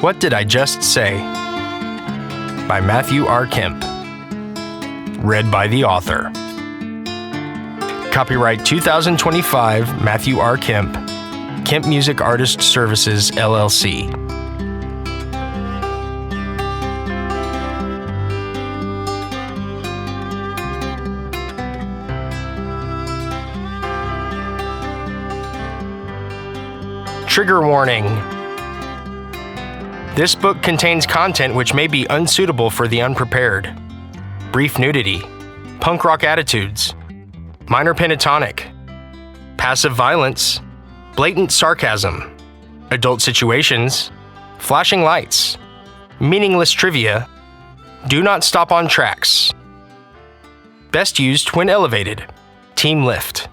What Did I Just Say? By Matthew R Kemp. Read by the author. Copyright 2025 Matthew R Kemp, Kempmusik Artist Services, LLC. Trigger warning. This book contains content which may be unsuitable for the unprepared. Brief nudity, punk rock attitudes, minor pentatonic, passive violence, blatant sarcasm, adult situations, flashing lights, meaningless trivia, do not stop on tracks. Best used when elevated. Team lift.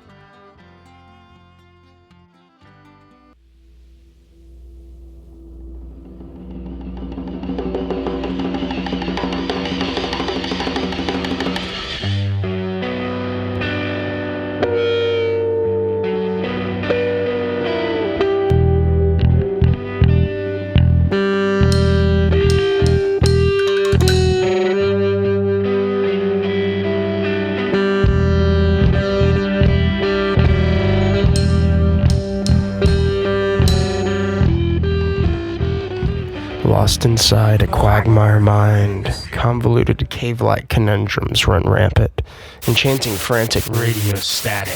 Lost inside a quagmire mind, convoluted cave-like conundrums run rampant, enchanting frantic radio static,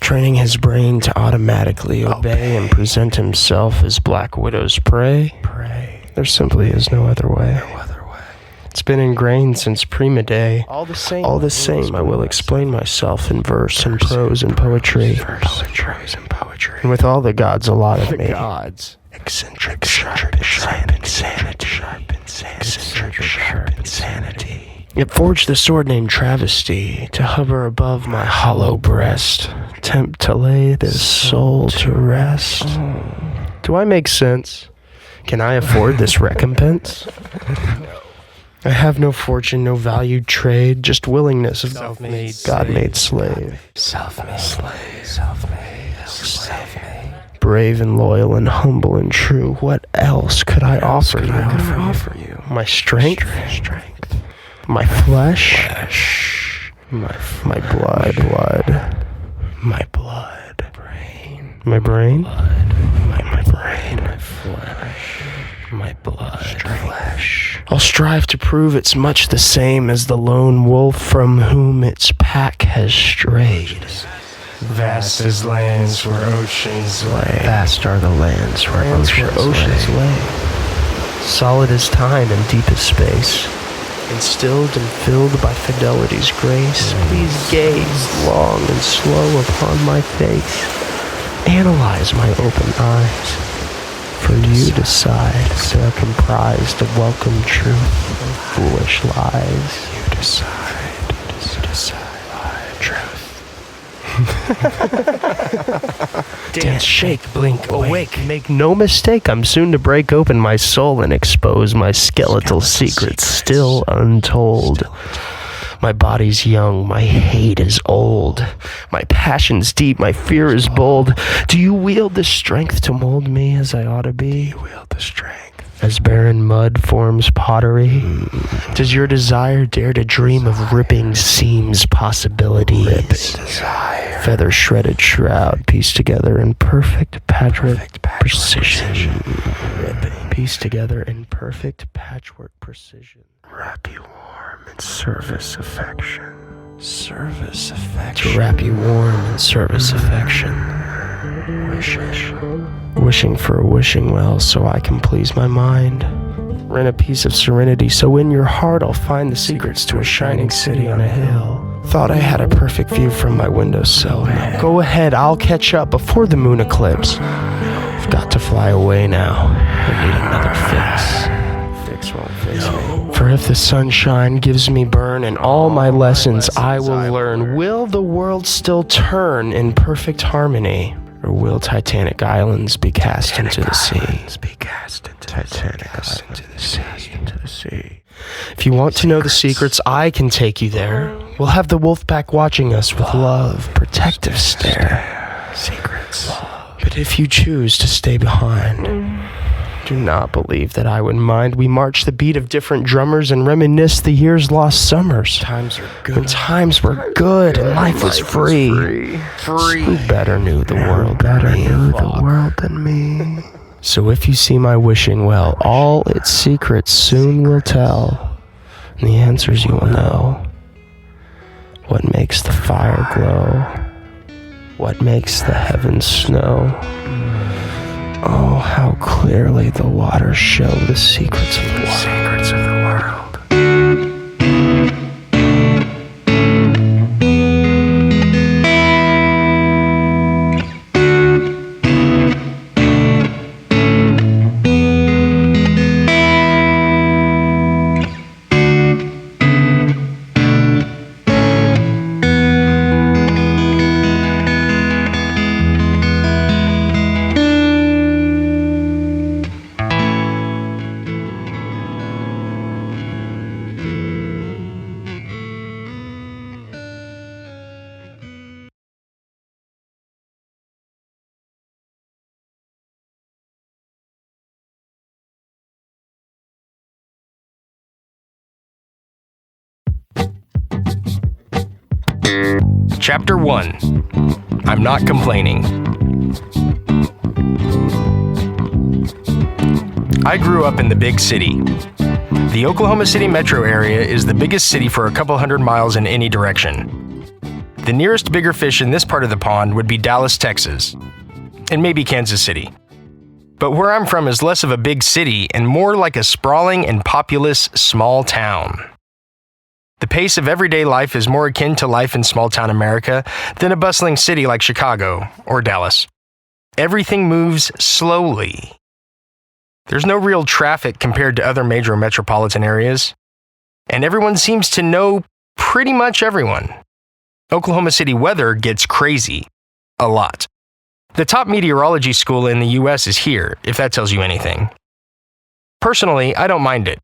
training his brain to automatically obey and present himself as Black Widow's prey. There simply is no other way. It's been ingrained since prima day. All the same, I will explain myself in verse and prose and poetry. And with all the gods allotted me. Eccentric, sharp insanity. It forged the sword named Travesty to hover above my hollow breast, tempt to lay this soul to rest. Do I make sense? Can I afford this recompense? I have no fortune, no valued trade, just willingness of self-made, God-made slave. Brave and loyal and humble and true, what else could I offer you? My strength? My flesh? My blood? My brain? My brain? My flesh? My blood? Flesh? I'll strive to prove it's much the same as the lone wolf from whom its pack has strayed. Vast as lands where oceans lay. Vast are the lands where oceans lay. Solid as time and deep as space. Instilled and filled by fidelity's grace. Please gaze long and slow upon my face. Analyze my open eyes. For you decide they are comprised of welcome truth and foolish lies. You decide truth. Dance, shake, blink, awake. Make no mistake, I'm soon to break open my soul and expose my skeletal secrets still untold. My body's young, my hate is old. My passion's deep, my fear is bold. Do you wield the strength to mold me as I ought to be? As barren mud forms pottery? Does your desire dare to dream of ripping seams possibilities? Feather shredded shroud pieced together in perfect patchwork precision. Pieced together in perfect patchwork precision. Wrap you warm in service affection. To wrap you warm in service affection. Wishing for a wishing well so I can please my mind. Rent a piece of serenity so in your heart I'll find the secrets to a shining city on a hill. Thought I had a perfect view from my windowsill. Now go ahead, I'll catch up before the moon eclipse. I've got to fly away now. I need another fix. Fix won't fix me. For if the sunshine gives me burn and all my lessons I will learn, will the world still turn in perfect harmony? Or will Titanic Islands be cast into the sea? If you want to know the secrets, I can take you there. We'll have the wolf pack watching us with love, protective stare. Secrets. But if you choose to stay behind, do not believe that I would mind. We march the beat of different drummers and reminisce the years' lost summers. Times are good. When times were good and life was free. Who better knew the world than me? So if you see my wishing well, all its secrets soon will tell, and the answers you will know. What makes the fire glow? What makes the heavens snow? Oh, how clearly the waters show the secrets of the world. Chapter 1. I'm Not Complaining. I grew up in the big city. The Oklahoma City metro area is the biggest city for a couple hundred miles in any direction. The nearest bigger fish in this part of the pond would be Dallas, Texas, and maybe Kansas City. But where I'm from is less of a big city and more like a sprawling and populous small town. The pace of everyday life is more akin to life in small-town America than a bustling city like Chicago or Dallas. Everything moves slowly. There's no real traffic compared to other major metropolitan areas, and everyone seems to know pretty much everyone. Oklahoma City weather gets crazy. A lot. The top meteorology school in the US is here, if that tells you anything. Personally, I don't mind it.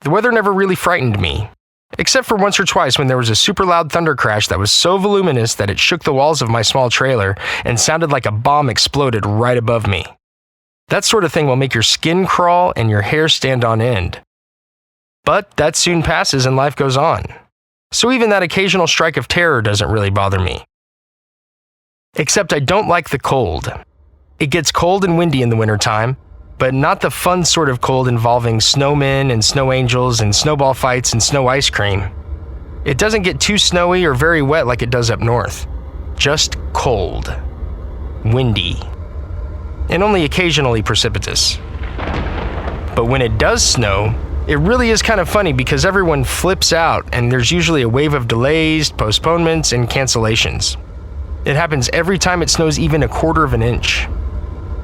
The weather never really frightened me. Except for once or twice when there was a super loud thunder crash that was so voluminous that it shook the walls of my small trailer and sounded like a bomb exploded right above me. That sort of thing will make your skin crawl and your hair stand on end. But that soon passes and life goes on. So even that occasional strike of terror doesn't really bother me. Except I don't like the cold. It gets cold and windy in the wintertime, but not the fun sort of cold involving snowmen and snow angels and snowball fights and snow ice cream. It doesn't get too snowy or very wet like it does up north. Just cold. Windy. And only occasionally precipitous. But when it does snow, it really is kind of funny because everyone flips out and there's usually a wave of delays, postponements, and cancellations. It happens every time it snows even a quarter of an inch.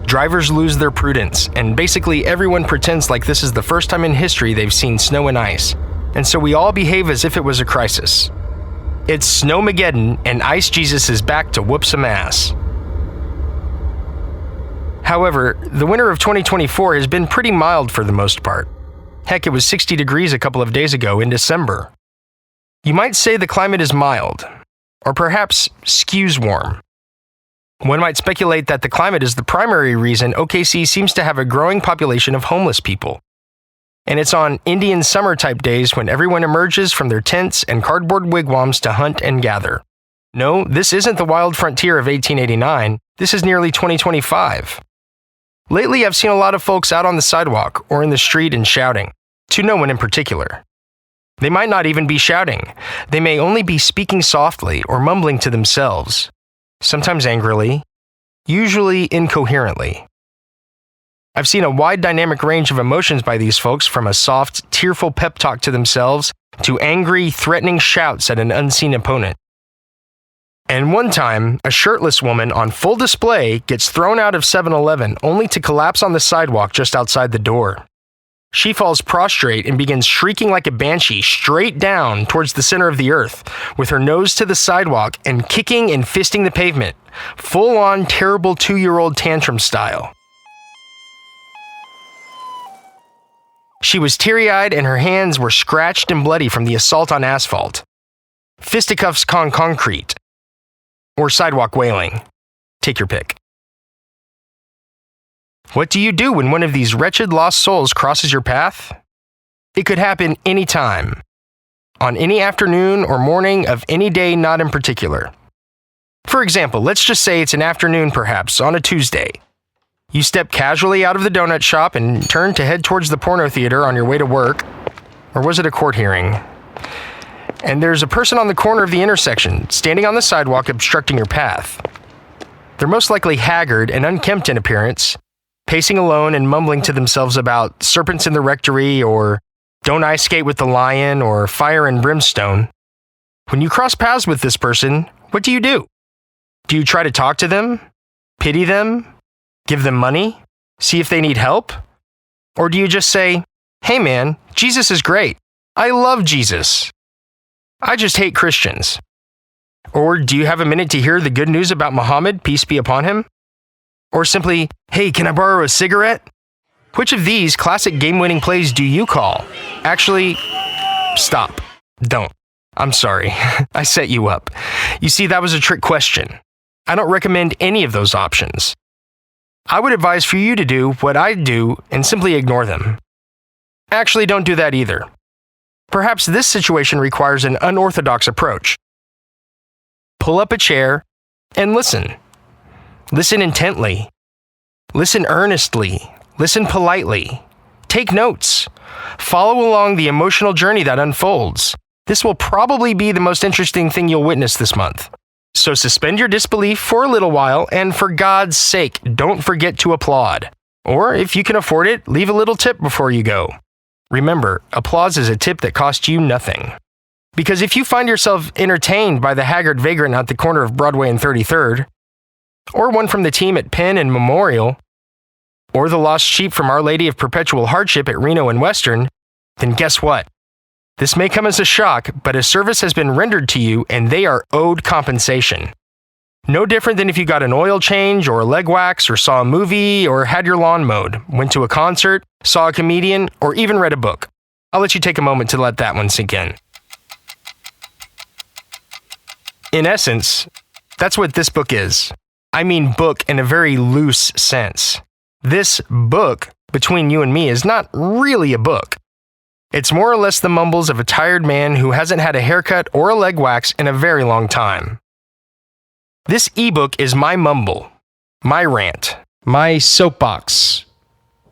Drivers lose their prudence, and basically everyone pretends like this is the first time in history they've seen snow and ice, and so we all behave as if it was a crisis. It's Snowmageddon, and Ice Jesus is back to whoop some ass. However, the winter of 2024 has been pretty mild for the most part. Heck, it was 60 degrees a couple of days ago in December. You might say the climate is mild, or perhaps skews warm. One might speculate that the climate is the primary reason OKC seems to have a growing population of homeless people. And it's on Indian summer type days when everyone emerges from their tents and cardboard wigwams to hunt and gather. No, this isn't the wild frontier of 1889, this is nearly 2025. Lately, I've seen a lot of folks out on the sidewalk or in the street and shouting, to no one in particular. They might not even be shouting. They may only be speaking softly or mumbling to themselves. Sometimes angrily, usually incoherently. I've seen a wide dynamic range of emotions by these folks, from a soft, tearful pep talk to themselves to angry, threatening shouts at an unseen opponent. And one time, a shirtless woman on full display gets thrown out of 7-Eleven only to collapse on the sidewalk just outside the door. She falls prostrate and begins shrieking like a banshee straight down towards the center of the earth, with her nose to the sidewalk and kicking and fisting the pavement, full-on terrible 2-year-old tantrum style. She was teary-eyed and her hands were scratched and bloody from the assault on asphalt. Fisticuffs con concrete. Or sidewalk wailing. Take your pick. What do you do when one of these wretched lost souls crosses your path? It could happen anytime, on any afternoon or morning of any day not in particular. For example, let's just say it's an afternoon perhaps, on a Tuesday. You step casually out of the donut shop and turn to head towards the porno theater on your way to work. Or was it a court hearing? And there's a person on the corner of the intersection, standing on the sidewalk obstructing your path. They're most likely haggard and unkempt in appearance, pacing alone and mumbling to themselves about serpents in the rectory, or don't I skate with the lion, or fire and brimstone. When you cross paths with this person, what do? Do you try to talk to them? Pity them? Give them money? See if they need help? Or do you just say, "Hey man, Jesus is great. I love Jesus. I just hate Christians"? Or do you have a minute to hear the good news about Muhammad, peace be upon him? Or simply, "Hey, can I borrow a cigarette?" Which of these classic game-winning plays do you call? Actually, stop. Don't. I'm sorry. I set you up. You see, that was a trick question. I don't recommend any of those options. I would advise for you to do what I do and simply ignore them. Actually, don't do that either. Perhaps this situation requires an unorthodox approach. Pull up a chair and listen. Listen intently. Listen earnestly. Listen politely. Take notes. Follow along the emotional journey that unfolds. This will probably be the most interesting thing you'll witness this month. So suspend your disbelief for a little while, and for God's sake, don't forget to applaud. Or, if you can afford it, leave a little tip before you go. Remember, applause is a tip that costs you nothing. Because if you find yourself entertained by the haggard vagrant at the corner of Broadway and 33rd, or one from the team at Penn and Memorial, or the lost sheep from Our Lady of Perpetual Hardship at Reno and Western, then guess what? This may come as a shock, but a service has been rendered to you and they are owed compensation. No different than if you got an oil change or a leg wax or saw a movie or had your lawn mowed, went to a concert, saw a comedian, or even read a book. I'll let you take a moment to let that one sink in. In essence, that's what this book is. I mean book in a very loose sense. This book, between you and me, is not really a book. It's more or less the mumbles of a tired man who hasn't had a haircut or a leg wax in a very long time. This ebook is my mumble, my rant, my soapbox,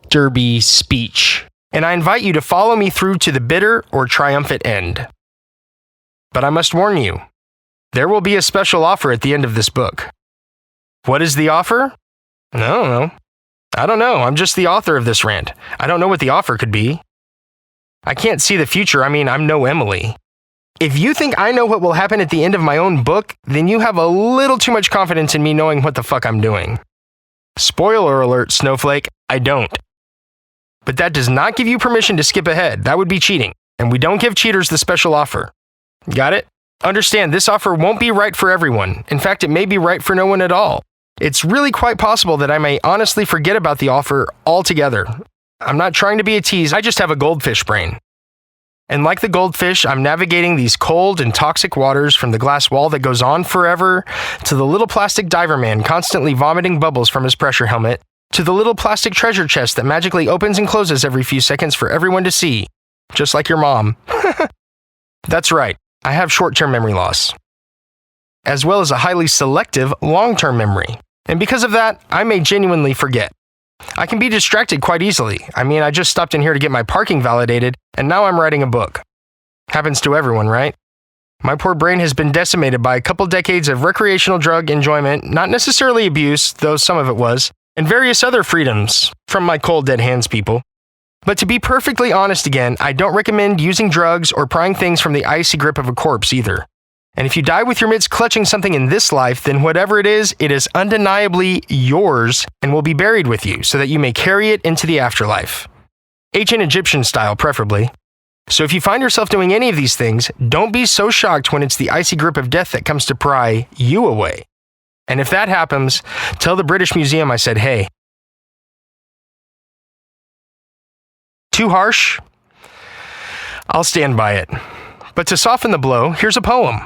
derby speech, and I invite you to follow me through to the bitter or triumphant end. But I must warn you, there will be a special offer at the end of this book. What is the offer? I don't know. I'm just the author of this rant. I don't know what the offer could be. I can't see the future. I'm no Emily. If you think I know what will happen at the end of my own book, then you have a little too much confidence in me knowing what the fuck I'm doing. Spoiler alert, Snowflake, I don't. But that does not give you permission to skip ahead. That would be cheating. And we don't give cheaters the special offer. Got it? Understand, this offer won't be right for everyone. In fact, it may be right for no one at all. It's really quite possible that I may honestly forget about the offer altogether. I'm not trying to be a tease, I just have a goldfish brain. And like the goldfish, I'm navigating these cold and toxic waters from the glass wall that goes on forever, to the little plastic diver man constantly vomiting bubbles from his pressure helmet, to the little plastic treasure chest that magically opens and closes every few seconds for everyone to see. Just like your mom. That's right, I have short-term memory loss, as well as a highly selective long-term memory. And because of that, I may genuinely forget. I can be distracted quite easily. I just stopped in here to get my parking validated, and now I'm writing a book. Happens to everyone, right? My poor brain has been decimated by a couple decades of recreational drug enjoyment, not necessarily abuse, though some of it was, and various other freedoms from my cold dead hands people. But to be perfectly honest again, I don't recommend using drugs or prying things from the icy grip of a corpse either. And if you die with your mitts clutching something in this life, then whatever it is undeniably yours and will be buried with you so that you may carry it into the afterlife. Ancient Egyptian style, preferably. So if you find yourself doing any of these things, don't be so shocked when it's the icy grip of death that comes to pry you away. And if that happens, tell the British Museum I said, hey. Too harsh? I'll stand by it. But to soften the blow, here's a poem.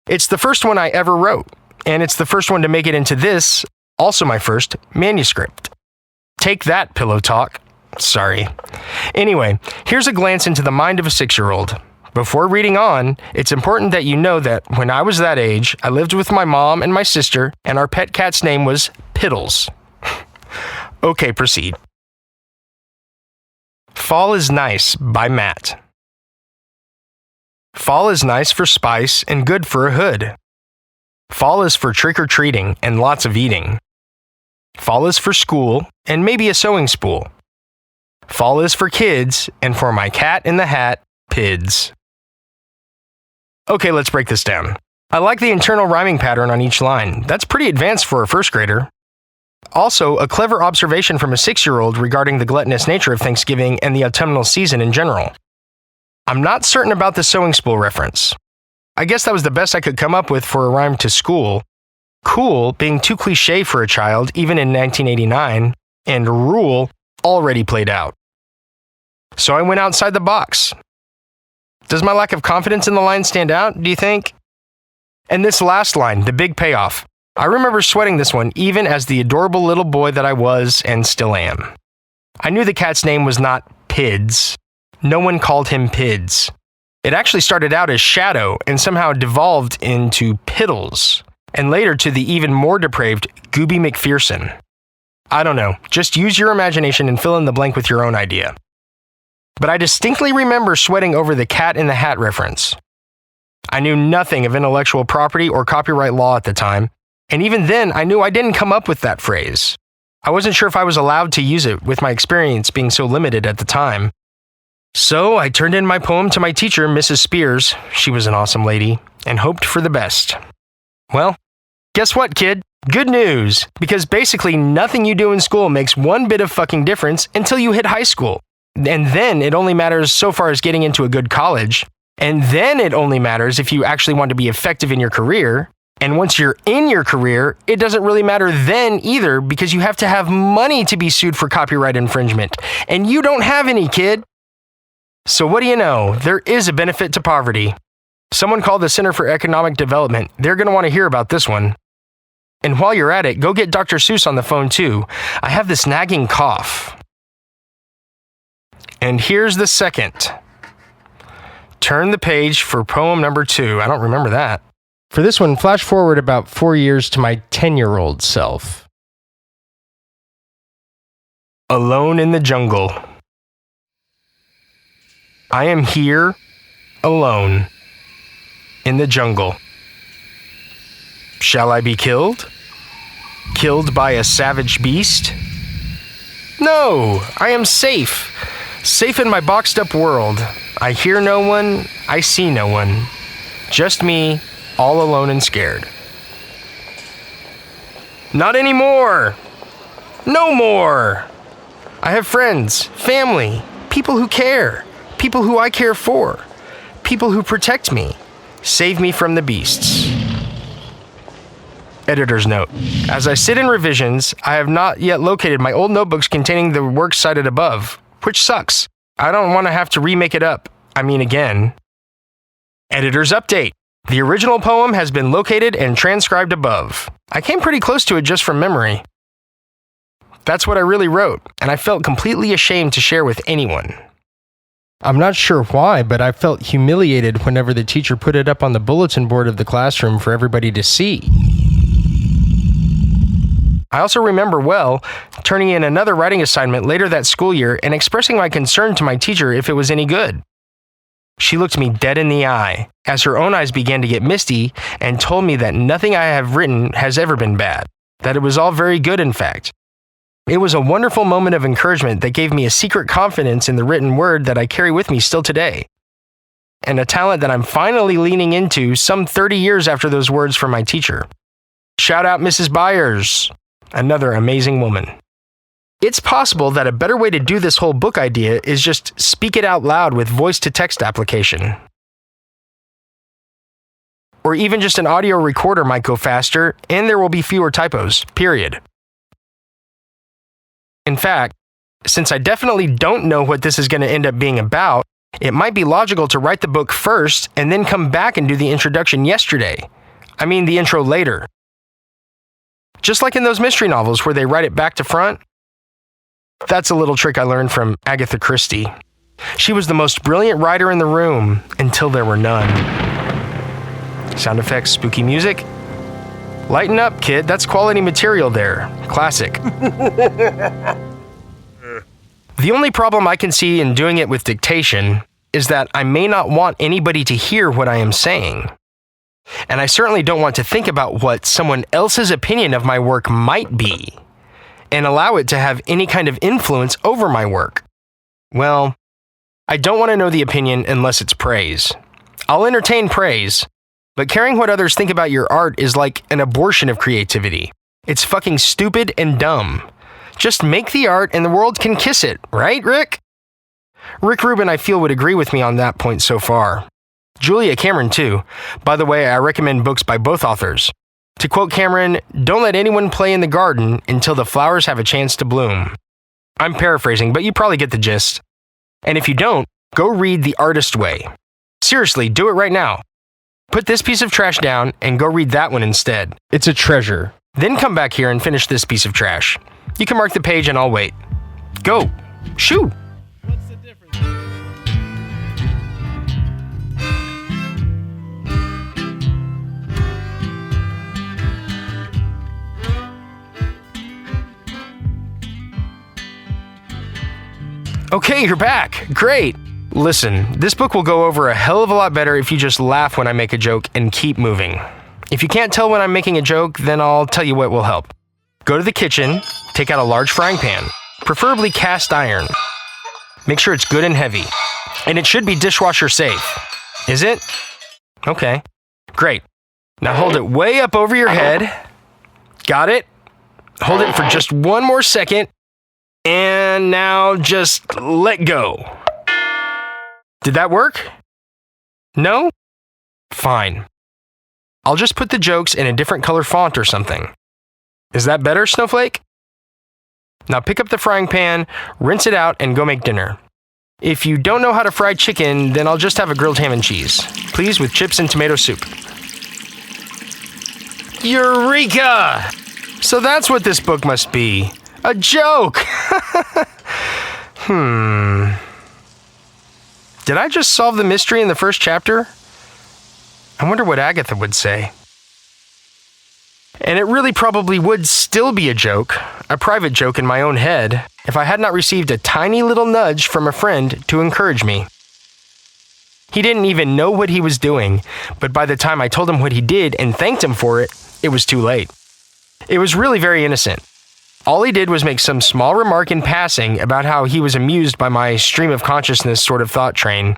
It's the first one I ever wrote, and it's the first one to make it into this, also my first, manuscript. Take that, Pillow Talk. Sorry. Anyway, here's a glance into the mind of a 6-year-old. Before reading on, it's important that you know that when I was that age, I lived with my mom and my sister, and our pet cat's name was Piddles. Okay, proceed. Fall is Nice by Matt. Fall is nice for spice and good for a hood. Fall is for trick-or-treating and lots of eating. Fall is for school and maybe a sewing spool. Fall is for kids and for my cat in the hat, Pids. Okay, let's break this down. I like the internal rhyming pattern on each line. That's pretty advanced for a first grader. Also, a clever observation from a 6-year-old regarding the gluttonous nature of Thanksgiving and the autumnal season in general. I'm not certain about the sewing spool reference. I guess that was the best I could come up with for a rhyme to school. Cool being too cliche for a child, even in 1989, and rule already played out. So I went outside the box. Does my lack of confidence in the line stand out, do you think? And this last line, the big payoff. I remember sweating this one even as the adorable little boy that I was and still am. I knew the cat's name was not Pids. No one called him Pids. It actually started out as Shadow and somehow devolved into Piddles, and later to the even more depraved Gooby McPherson. I don't know, just use your imagination and fill in the blank with your own idea. But I distinctly remember sweating over the cat in the hat reference. I knew nothing of intellectual property or copyright law at the time, and even then I knew I didn't come up with that phrase. I wasn't sure if I was allowed to use it with my experience being so limited at the time. So I turned in my poem to my teacher, Mrs. Spears, she was an awesome lady, and hoped for the best. Well, guess what, kid? Good news, because basically nothing you do in school makes one bit of fucking difference until you hit high school. And then it only matters so far as getting into a good college. And then it only matters if you actually want to be effective in your career. And once you're in your career, it doesn't really matter then either because you have to have money to be sued for copyright infringement. And you don't have any, kid. So what do you know? There is a benefit to poverty. Someone called the Center for Economic Development. They're going to want to hear about this one. And while you're at it, go get Dr. Seuss on the phone too. I have this nagging cough. And here's the second. Turn the page for poem number 2. I don't remember that. For this one, flash forward about 4 years to my 10-year-old self. Alone in the jungle. I am here, alone, in the jungle. Shall I be killed? Killed by a savage beast? No, I am safe. Safe in my boxed-up world. I hear no one, I see no one. Just me, all alone and scared. Not anymore! No more! I have friends, family, people who care, people who I care for, people who protect me, save me from the beasts. Editor's note. As I sit in revisions, I have not yet located my old notebooks containing the works cited above, which sucks. I don't want to have to remake it up. Again. Editor's update. The original poem has been located and transcribed above. I came pretty close to it just from memory. That's what I really wrote, and I felt completely ashamed to share with anyone. I'm not sure why, but I felt humiliated whenever the teacher put it up on the bulletin board of the classroom for everybody to see. I also remember well turning in another writing assignment later that school year and expressing my concern to my teacher if it was any good. She looked me dead in the eye as her own eyes began to get misty and told me that nothing I have written has ever been bad, that it was all very good in fact. It was a wonderful moment of encouragement that gave me a secret confidence in the written word that I carry with me still today, and a talent that I'm finally leaning into some 30 years after those words from my teacher. Shout out Mrs. Byers, another amazing woman. It's possible that a better way to do this whole book idea is just speak it out loud with voice-to-text application. Or even just an audio recorder might go faster, and there will be fewer typos, period. In fact, since I definitely don't know what this is going to end up being about, it might be logical to write the book first and then come back and do the introduction the intro later. Just like in those mystery novels where they write it back to front. That's a little trick I learned from Agatha Christie. She was the most brilliant writer in the room until there were none. Sound effects, spooky music. Lighten up, kid. That's quality material there. Classic. The only problem I can see in doing it with dictation is that I may not want anybody to hear what I am saying. And I certainly don't want to think about what someone else's opinion of my work might be and allow it to have any kind of influence over my work. Well, I don't want to know the opinion unless it's praise. I'll entertain praise, but caring what others think about your art is like an abortion of creativity. It's fucking stupid and dumb. Just make the art and the world can kiss it, right, Rick? Rick Rubin, I feel, would agree with me on that point so far. Julia Cameron, too. By the way, I recommend books by both authors. To quote Cameron, "Don't let anyone play in the garden until the flowers have a chance to bloom." I'm paraphrasing, but you probably get the gist. And if you don't, go read The Artist Way. Seriously, do it right now. Put this piece of trash down and go read that one instead. It's a treasure. Then come back here and finish this piece of trash. You can mark the page and I'll wait. Go. Shoo! What's the difference? Okay, you're back. Great. Listen, this book will go over a hell of a lot better if you just laugh when I make a joke and keep moving. If you can't tell when I'm making a joke, then I'll tell you what will help. Go to the kitchen, take out a large frying pan, preferably cast iron. Make sure it's good and heavy. And it should be dishwasher safe. Is it? Okay. Great. Now hold it way up over your head. Got it? Hold it for just one more second. And now just let go. Did that work? No? Fine. I'll just put the jokes in a different color font or something. Is that better, Snowflake? Now pick up the frying pan, rinse it out, and go make dinner. If you don't know how to fry chicken, then I'll just have a grilled ham and cheese. Please, with chips and tomato soup. Eureka! So that's what this book must be. A joke! Did I just solve the mystery in the first chapter? I wonder what Agatha would say. And it really probably would still be a joke, a private joke in my own head, if I had not received a tiny little nudge from a friend to encourage me. He didn't even know what he was doing, but by the time I told him what he did and thanked him for it, it was too late. It was really very innocent. All he did was make some small remark in passing about how he was amused by my stream of consciousness sort of thought train,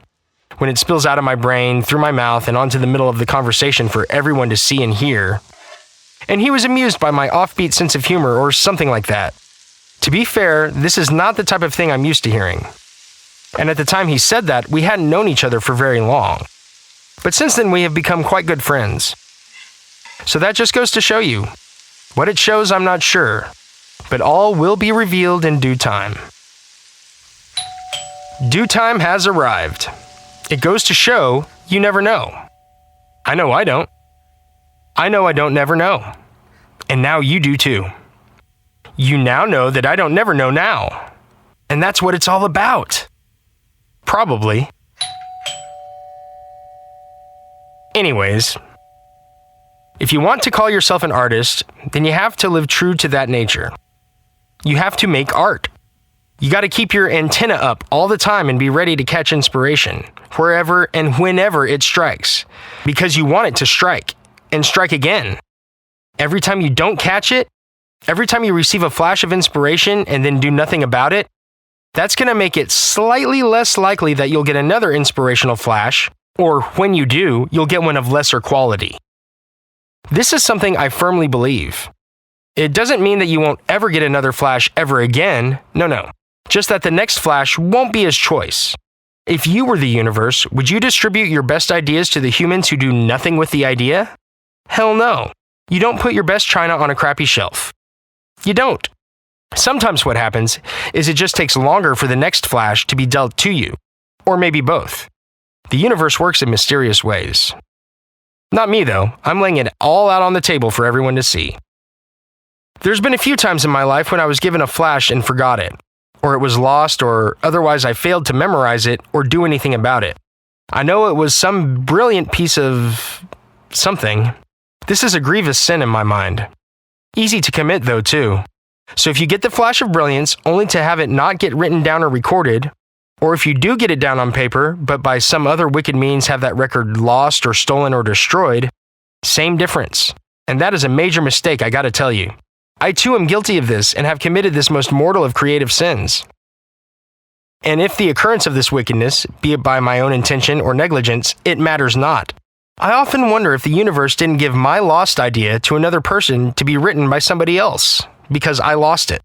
when it spills out of my brain, through my mouth, and onto the middle of the conversation for everyone to see and hear. And he was amused by my offbeat sense of humor or something like that. To be fair, this is not the type of thing I'm used to hearing. And at the time he said that, we hadn't known each other for very long. But since then, we have become quite good friends. So that just goes to show you. What it shows, I'm not sure. But all will be revealed in due time. Due time has arrived. It goes to show you never know. I know I don't. I know I don't never know. And now you do too. You now know that I don't never know now. And that's what it's all about. Probably. Anyways, if you want to call yourself an artist, then you have to live true to that nature. You have to make art. You got to keep your antenna up all the time and be ready to catch inspiration, wherever and whenever it strikes, because you want it to strike, and strike again. Every time you don't catch it, every time you receive a flash of inspiration and then do nothing about it, that's going to make it slightly less likely that you'll get another inspirational flash, or when you do, you'll get one of lesser quality. This is something I firmly believe. It doesn't mean that you won't ever get another flash ever again. No. Just that the next flash won't be his choice. If you were the universe, would you distribute your best ideas to the humans who do nothing with the idea? Hell no. You don't put your best china on a crappy shelf. You don't. Sometimes what happens is it just takes longer for the next flash to be dealt to you. Or maybe both. The universe works in mysterious ways. Not me, though. I'm laying it all out on the table for everyone to see. There's been a few times in my life when I was given a flash and forgot it, or it was lost, or otherwise I failed to memorize it or do anything about it. I know it was some brilliant piece of something. This is a grievous sin in my mind. Easy to commit, though, too. So if you get the flash of brilliance only to have it not get written down or recorded, or if you do get it down on paper, but by some other wicked means have that record lost or stolen or destroyed, same difference. And that is a major mistake, I gotta tell you. I too am guilty of this and have committed this most mortal of creative sins. And if the occurrence of this wickedness, be it by my own intention or negligence, it matters not. I often wonder if the universe didn't give my lost idea to another person to be written by somebody else, because I lost it.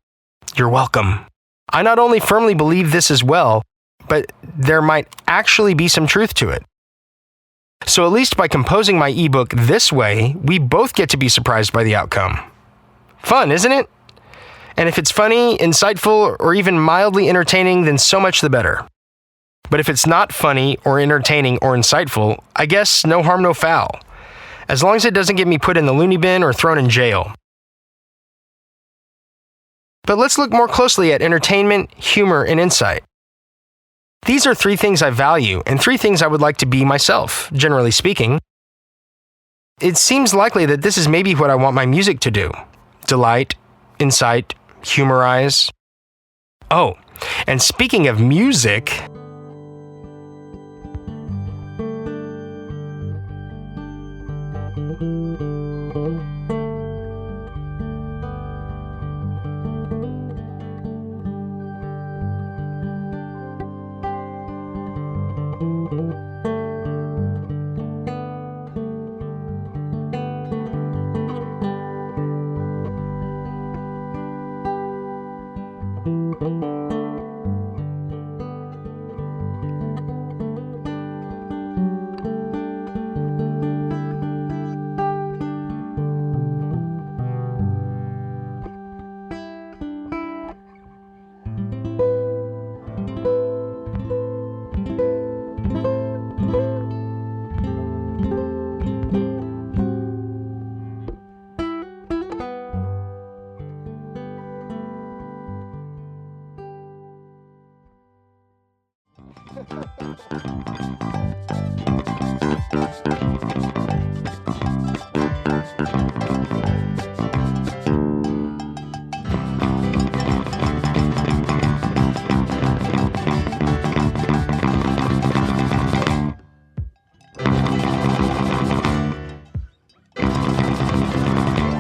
You're welcome. I not only firmly believe this as well, but there might actually be some truth to it. So at least by composing my ebook this way, we both get to be surprised by the outcome. Fun, isn't it? And if it's funny, insightful, or even mildly entertaining, then so much the better. But if it's not funny or entertaining or insightful, I guess no harm, no foul. As long as it doesn't get me put in the loony bin or thrown in jail. But let's look more closely at entertainment, humor, and insight. These are 3 things I value, and 3 things I would like to be myself, generally speaking. It seems likely that this is maybe what I want my music to do. Delight, insight, humorize. Oh, and speaking of music...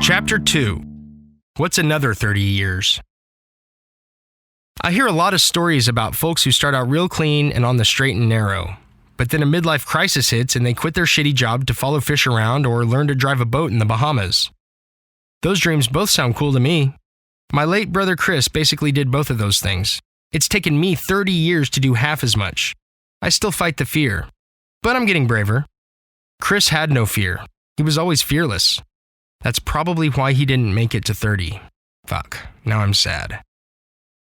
Chapter 2. What's another 30 years? I hear a lot of stories about folks who start out real clean and on the straight and narrow, but then a midlife crisis hits and they quit their shitty job to follow fish around or learn to drive a boat in the Bahamas. Those dreams both sound cool to me. My late brother Chris basically did both of those things. It's taken me 30 years to do half as much. I still fight the fear, but I'm getting braver. Chris had no fear. He was always fearless. That's probably why he didn't make it to 30. Fuck, now I'm sad.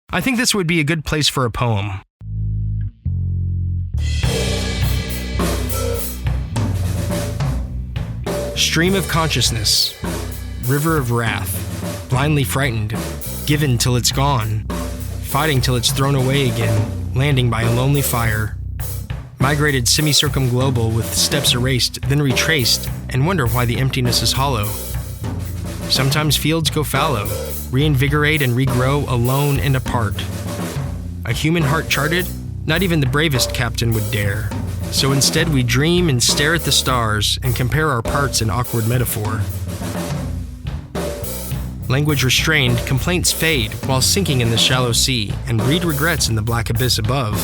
I think this would be a good place for a poem. Stream of consciousness, river of wrath, blindly frightened, given till it's gone, fighting till it's thrown away again, landing by a lonely fire. Migrated semi-circumglobal with steps erased, then retraced, and wonder why the emptiness is hollow. Sometimes fields go fallow, reinvigorate and regrow alone and apart. A human heart charted? Not even the bravest captain would dare. So instead we dream and stare at the stars and compare our parts in awkward metaphor. Language restrained, complaints fade while sinking in the shallow sea and breed regrets in the black abyss above.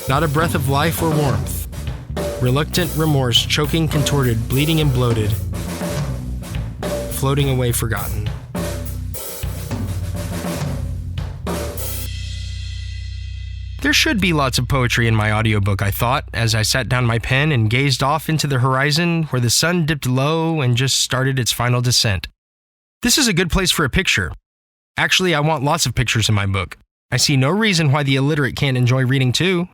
Not a breath of life or warmth. Reluctant remorse, choking, contorted, bleeding and bloated. Floating away forgotten. There should be lots of poetry in my audiobook, I thought, as I sat down my pen and gazed off into the horizon where the sun dipped low and just started its final descent. This is a good place for a picture. Actually, I want lots of pictures in my book. I see no reason why the illiterate can't enjoy reading too.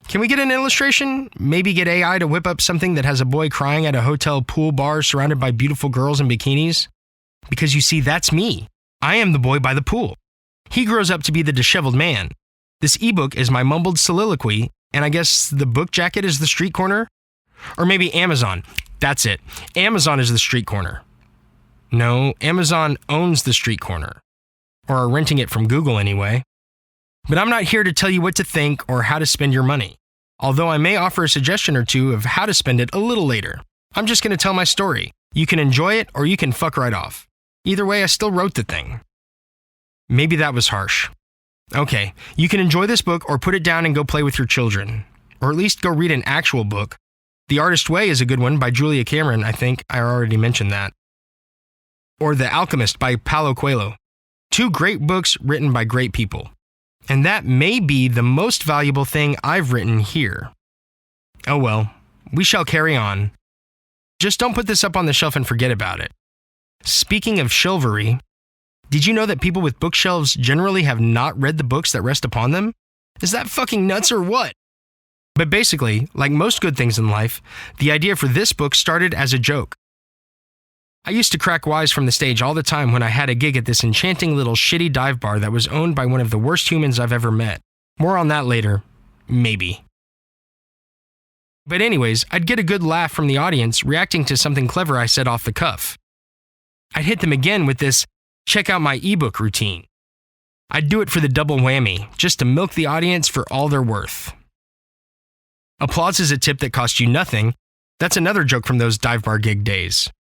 Can we get an illustration? Maybe get AI to whip up something that has a boy crying at a hotel pool bar surrounded by beautiful girls in bikinis? Because you see, that's me. I am the boy by the pool. He grows up to be the disheveled man. This ebook is my mumbled soliloquy, and I guess the book jacket is the street corner? Or maybe Amazon. That's it. Amazon is the street corner. No, Amazon owns the street corner. Or are renting it from Google anyway. But I'm not here to tell you what to think or how to spend your money. Although I may offer a suggestion or two of how to spend it a little later. I'm just going to tell my story. You can enjoy it or you can fuck right off. Either way, I still wrote the thing. Maybe that was harsh. Okay, you can enjoy this book or put it down and go play with your children. Or at least go read an actual book. The Artist's Way is a good one by Julia Cameron, I think I already mentioned that. Or The Alchemist by Paulo Coelho. 2 great books written by great people. And that may be the most valuable thing I've written here. Oh well, we shall carry on. Just don't put this up on the shelf and forget about it. Speaking of shelvery, did you know that people with bookshelves generally have not read the books that rest upon them? Is that fucking nuts or what? But basically, like most good things in life, the idea for this book started as a joke. I used to crack wise from the stage all the time when I had a gig at this enchanting little shitty dive bar that was owned by one of the worst humans I've ever met. More on that later. Maybe. But anyways, I'd get a good laugh from the audience reacting to something clever I said off the cuff. I'd hit them again with this, check out my ebook routine. I'd do it for the double whammy, just to milk the audience for all they're worth. Applause is a tip that costs you nothing. That's another joke from those dive bar gig days.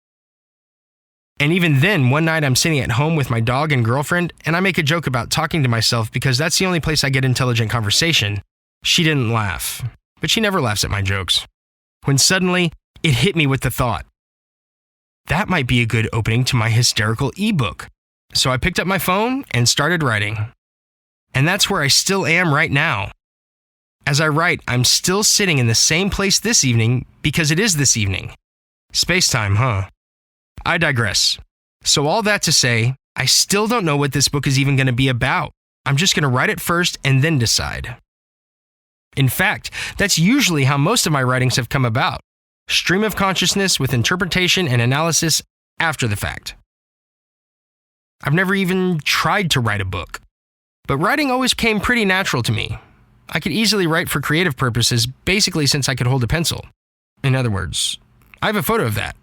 And even then, one night I'm sitting at home with my dog and girlfriend, and I make a joke about talking to myself because that's the only place I get intelligent conversation. She didn't laugh, but she never laughs at my jokes. When suddenly, it hit me with the thought, that might be a good opening to my hysterical ebook. So I picked up my phone and started writing. And that's where I still am right now. As I write, I'm still sitting in the same place this evening because it is this evening. Space-time, huh? I digress. So all that to say, I still don't know what this book is even going to be about. I'm just going to write it first and then decide. In fact, that's usually how most of my writings have come about. Stream of consciousness with interpretation and analysis after the fact. I've never even tried to write a book. But writing always came pretty natural to me. I could easily write for creative purposes basically since I could hold a pencil. In other words, I have a photo of that.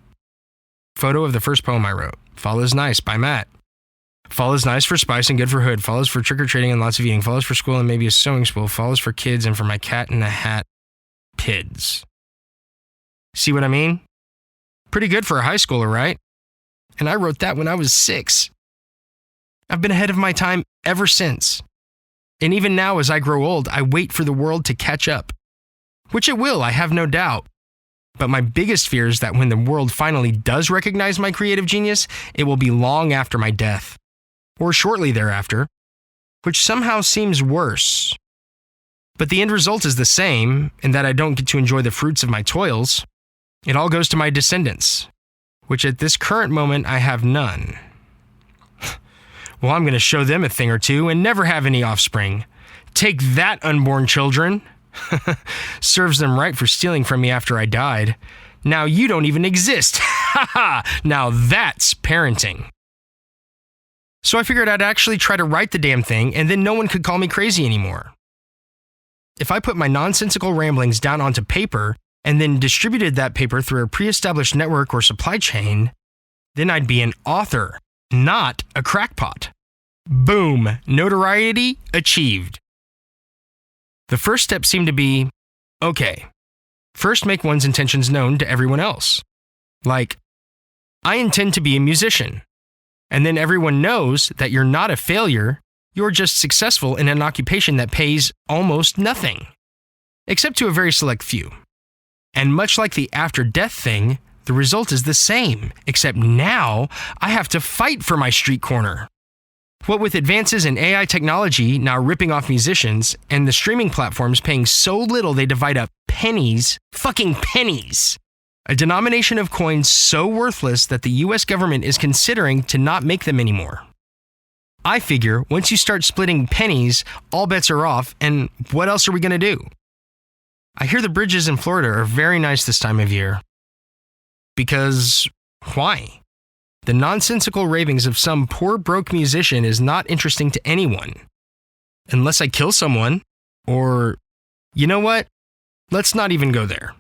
Photo of the first poem I wrote. Fall is nice by Matt. Fall is nice for spice and good for hood. Fall is for trick-or-treating and lots of eating. Fall is for school and maybe a sewing spool. Fall is for kids and for my cat in a hat. Pids. See what I mean? Pretty good for a high schooler, right? And I wrote that when I was 6. I've been ahead of my time ever since. And even now as I grow old, I wait for the world to catch up. Which it will, I have no doubt. But my biggest fear is that when the world finally does recognize my creative genius, it will be long after my death. Or shortly thereafter, which somehow seems worse. But the end result is the same, in that I don't get to enjoy the fruits of my toils. It all goes to my descendants, which at this current moment I have none. Well, I'm going to show them a thing or two and never have any offspring. Take that, unborn children. Serves them right for stealing from me after I died. Now you don't even exist. Ha ha! Now that's parenting. So I figured I'd actually try to write the damn thing and then no one could call me crazy anymore. If I put my nonsensical ramblings down onto paper and then distributed that paper through a pre-established network or supply chain, then I'd be an author, not a crackpot. Boom! Notoriety achieved. The first step seemed to be, okay, first make one's intentions known to everyone else. Like, I intend to be a musician. And then everyone knows that you're not a failure, you're just successful in an occupation that pays almost nothing. Except to a very select few. And much like the after-death thing, the result is the same, except now I have to fight for my street corner. What with advances in AI technology now ripping off musicians, and the streaming platforms paying so little they divide up pennies, fucking pennies, a denomination of coins so worthless that the US government is considering to not make them anymore. I figure once you start splitting pennies, all bets are off, and what else are we gonna do? I hear the bridges in Florida are very nice this time of year. Because why? The nonsensical ravings of some poor broke musician is not interesting to anyone. Unless I kill someone, or, you know what? Let's not even go there.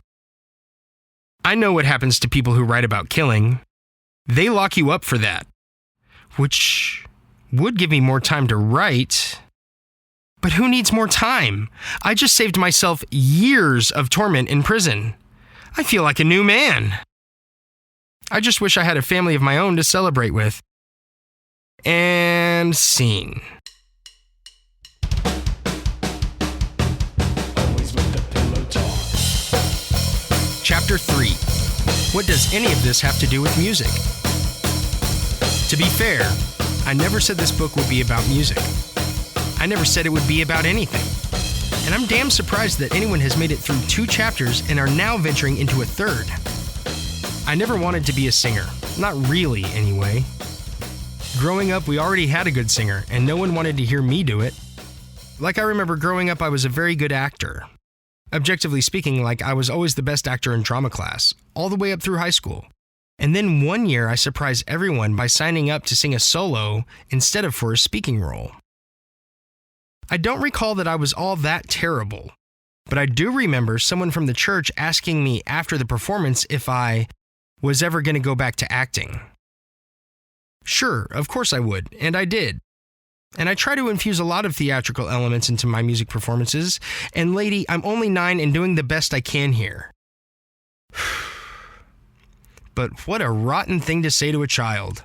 I know what happens to people who write about killing. They lock you up for that, which would give me more time to write. But who needs more time? I just saved myself years of torment in prison. I feel like a new man. I just wish I had a family of my own to celebrate with. And scene. Chapter 3. What does any of this have to do with music? To be fair, I never said this book would be about music. I never said it would be about anything. And I'm damn surprised that anyone has made it through 2 chapters and are now venturing into a 3rd. I never wanted to be a singer. Not really, anyway. Growing up, we already had a good singer, and no one wanted to hear me do it. Like I remember growing up, I was a very good actor. Objectively speaking, like I was always the best actor in drama class, all the way up through high school. And then one year I surprised everyone by signing up to sing a solo instead of for a speaking role. I don't recall that I was all that terrible, but I do remember someone from the church asking me after the performance if I was ever going to go back to acting. Sure, of course I would, and I did. And I try to infuse a lot of theatrical elements into my music performances, and lady, I'm only 9 and doing the best I can here. But what a rotten thing to say to a child.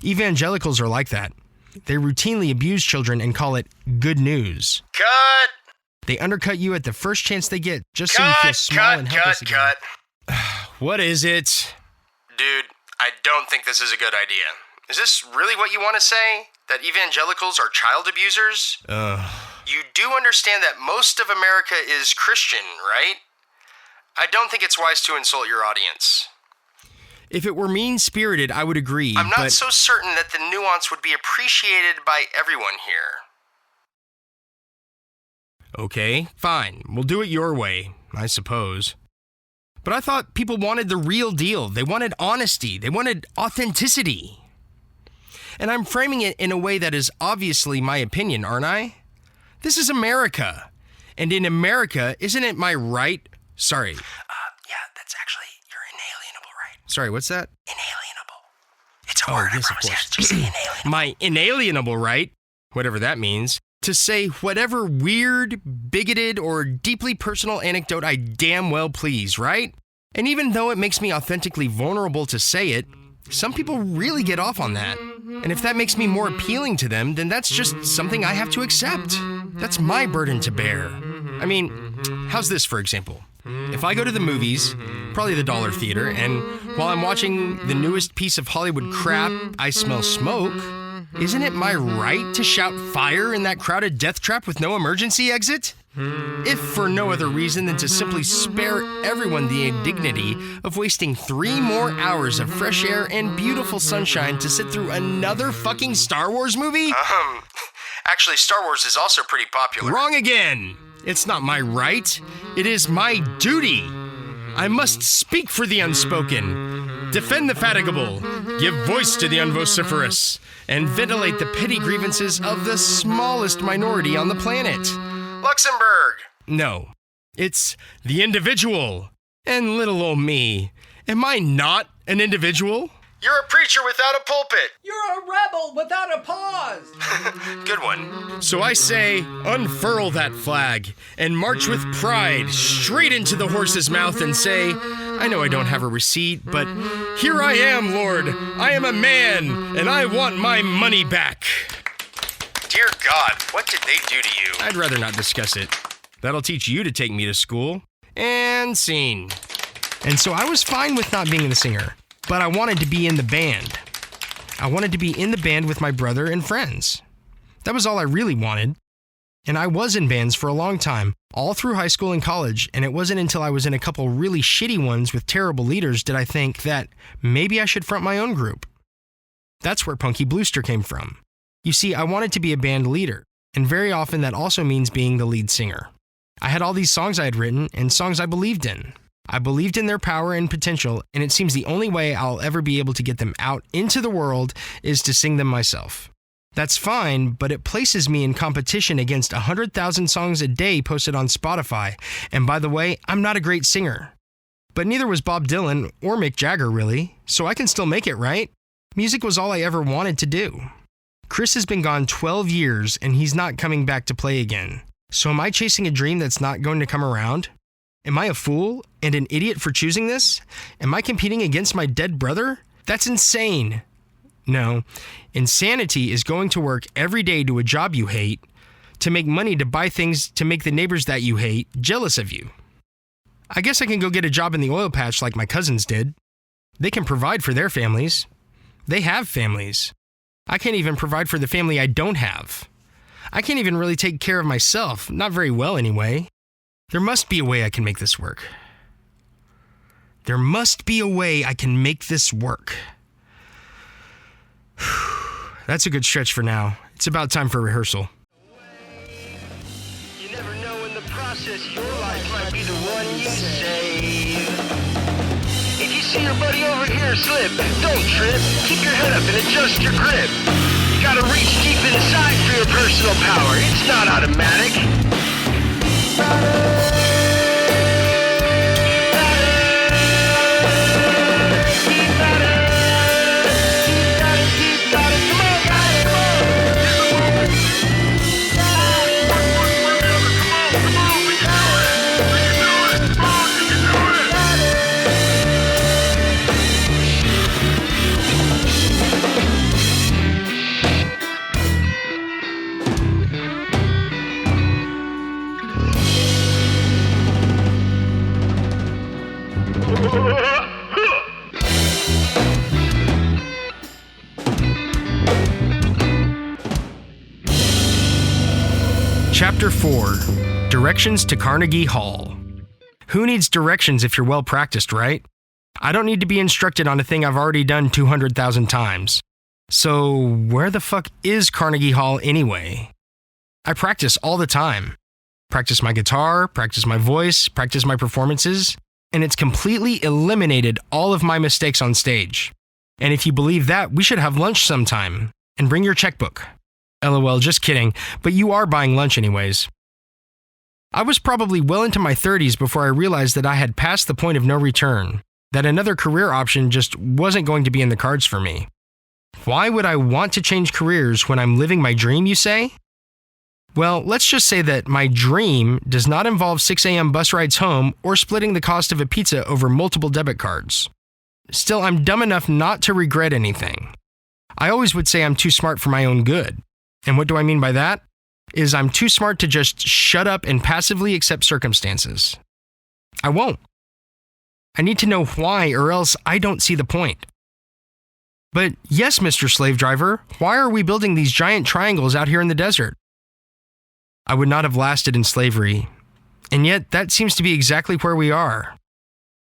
Evangelicals are like that. They routinely abuse children and call it good news. Cut! They undercut you at the first chance they get, just so you feel small and helpless again. What is it? Dude, I don't think this is a good idea. Is this really what you want to say? That evangelicals are child abusers? You do understand that most of America is Christian, right? I don't think it's wise to insult your audience. If it were mean-spirited, I would agree, I'm not but so certain that the nuance would be appreciated by everyone here. Okay, fine. We'll do it your way, I suppose. But I thought people wanted the real deal. They wanted honesty. They wanted authenticity. And I'm framing it in a way that is obviously my opinion, aren't I? This is America. And in America, isn't it my right? Sorry. Yeah, that's actually your inalienable right. Sorry, what's that? Inalienable. It's a word, yes, I of promise. Yeah, course. just say inalienable. My inalienable right, whatever that means, to say whatever weird, bigoted, or deeply personal anecdote I damn well please, right? And even though it makes me authentically vulnerable to say it, some people really get off on that. And if that makes me more appealing to them, then that's just something I have to accept. That's my burden to bear. I mean, how's this, for example? If I go to the movies, probably the Dollar Theater, and while I'm watching the newest piece of Hollywood crap, I smell smoke, isn't it my right to shout fire in that crowded death trap with no emergency exit? If for no other reason than to simply spare everyone the indignity of wasting 3 more hours of fresh air and beautiful sunshine to sit through another fucking Star Wars movie? Actually, Star Wars is also pretty popular. Wrong again! It's not my right. It is my duty. I must speak for the unspoken, defend the fatigable, give voice to the unvociferous, and ventilate the petty grievances of the smallest minority on the planet. Luxembourg! No, it's the individual. And little old me. Am I not an individual? You're a preacher without a pulpit. You're a rebel without a pause. Good one. So I say, unfurl that flag and march with pride straight into the horse's mouth and say, I know I don't have a receipt, but here I am, Lord. I am a man, and I want my money back. Dear God, what did they do to you? I'd rather not discuss it. That'll teach you to take me to school. And scene. And so I was fine with not being the singer, but I wanted to be in the band. I wanted to be in the band with my brother and friends. That was all I really wanted. And I was in bands for a long time, all through high school and college, and it wasn't until I was in a couple really shitty ones with terrible leaders did I think that maybe I should front my own group. That's where Punky Brewster came from. You see, I wanted to be a band leader, and very often that also means being the lead singer. I had all these songs I had written and songs I believed in. I believed in their power and potential, and it seems the only way I'll ever be able to get them out into the world is to sing them myself. That's fine, but it places me in competition against 100,000 songs a day posted on Spotify. And by the way, I'm not a great singer. But neither was Bob Dylan or Mick Jagger, really, so I can still make it, right? Music was all I ever wanted to do. Chris has been gone 12 years, and he's not coming back to play again. So am I chasing a dream that's not going to come around? Am I a fool and an idiot for choosing this? Am I competing against my dead brother? That's insane. No, insanity is going to work every day to a job you hate, to make money to buy things to make the neighbors that you hate jealous of you. I guess I can go get a job in the oil patch like my cousins did. They can provide for their families. They have families. I can't even provide for the family I don't have. I can't even really take care of myself, not very well anyway. There must be a way I can make this work. There must be a way I can make this work. That's a good stretch for now. It's about time for rehearsal. You never know in the process your life might be the one you save. If you see your buddy over here slip, don't trip. Keep your head up and adjust your grip. You gotta reach deep inside for your personal power. It's not automatic. Chapter 4, Directions to Carnegie Hall. Who needs directions if you're well practiced, right? I don't need to be instructed on a thing I've already done 200,000 times. So where the fuck is Carnegie Hall anyway? I practice all the time. Practice my guitar, practice my voice, practice my performances, and it's completely eliminated all of my mistakes on stage. And if you believe that, we should have lunch sometime. And bring your checkbook. LOL, just kidding, but you are buying lunch anyways. I was probably well into my 30s before I realized that I had passed the point of no return, that another career option just wasn't going to be in the cards for me. Why would I want to change careers when I'm living my dream, you say? Well, let's just say that my dream does not involve 6 a.m. bus rides home or splitting the cost of a pizza over multiple debit cards. Still, I'm dumb enough not to regret anything. I always would say I'm too smart for my own good. And what do I mean by that? Is I'm too smart to just shut up and passively accept circumstances. I won't. I need to know why, or else I don't see the point. But yes, Mr. Slave Driver, why are we building these giant triangles out here in the desert? I would not have lasted in slavery, and yet that seems to be exactly where we are.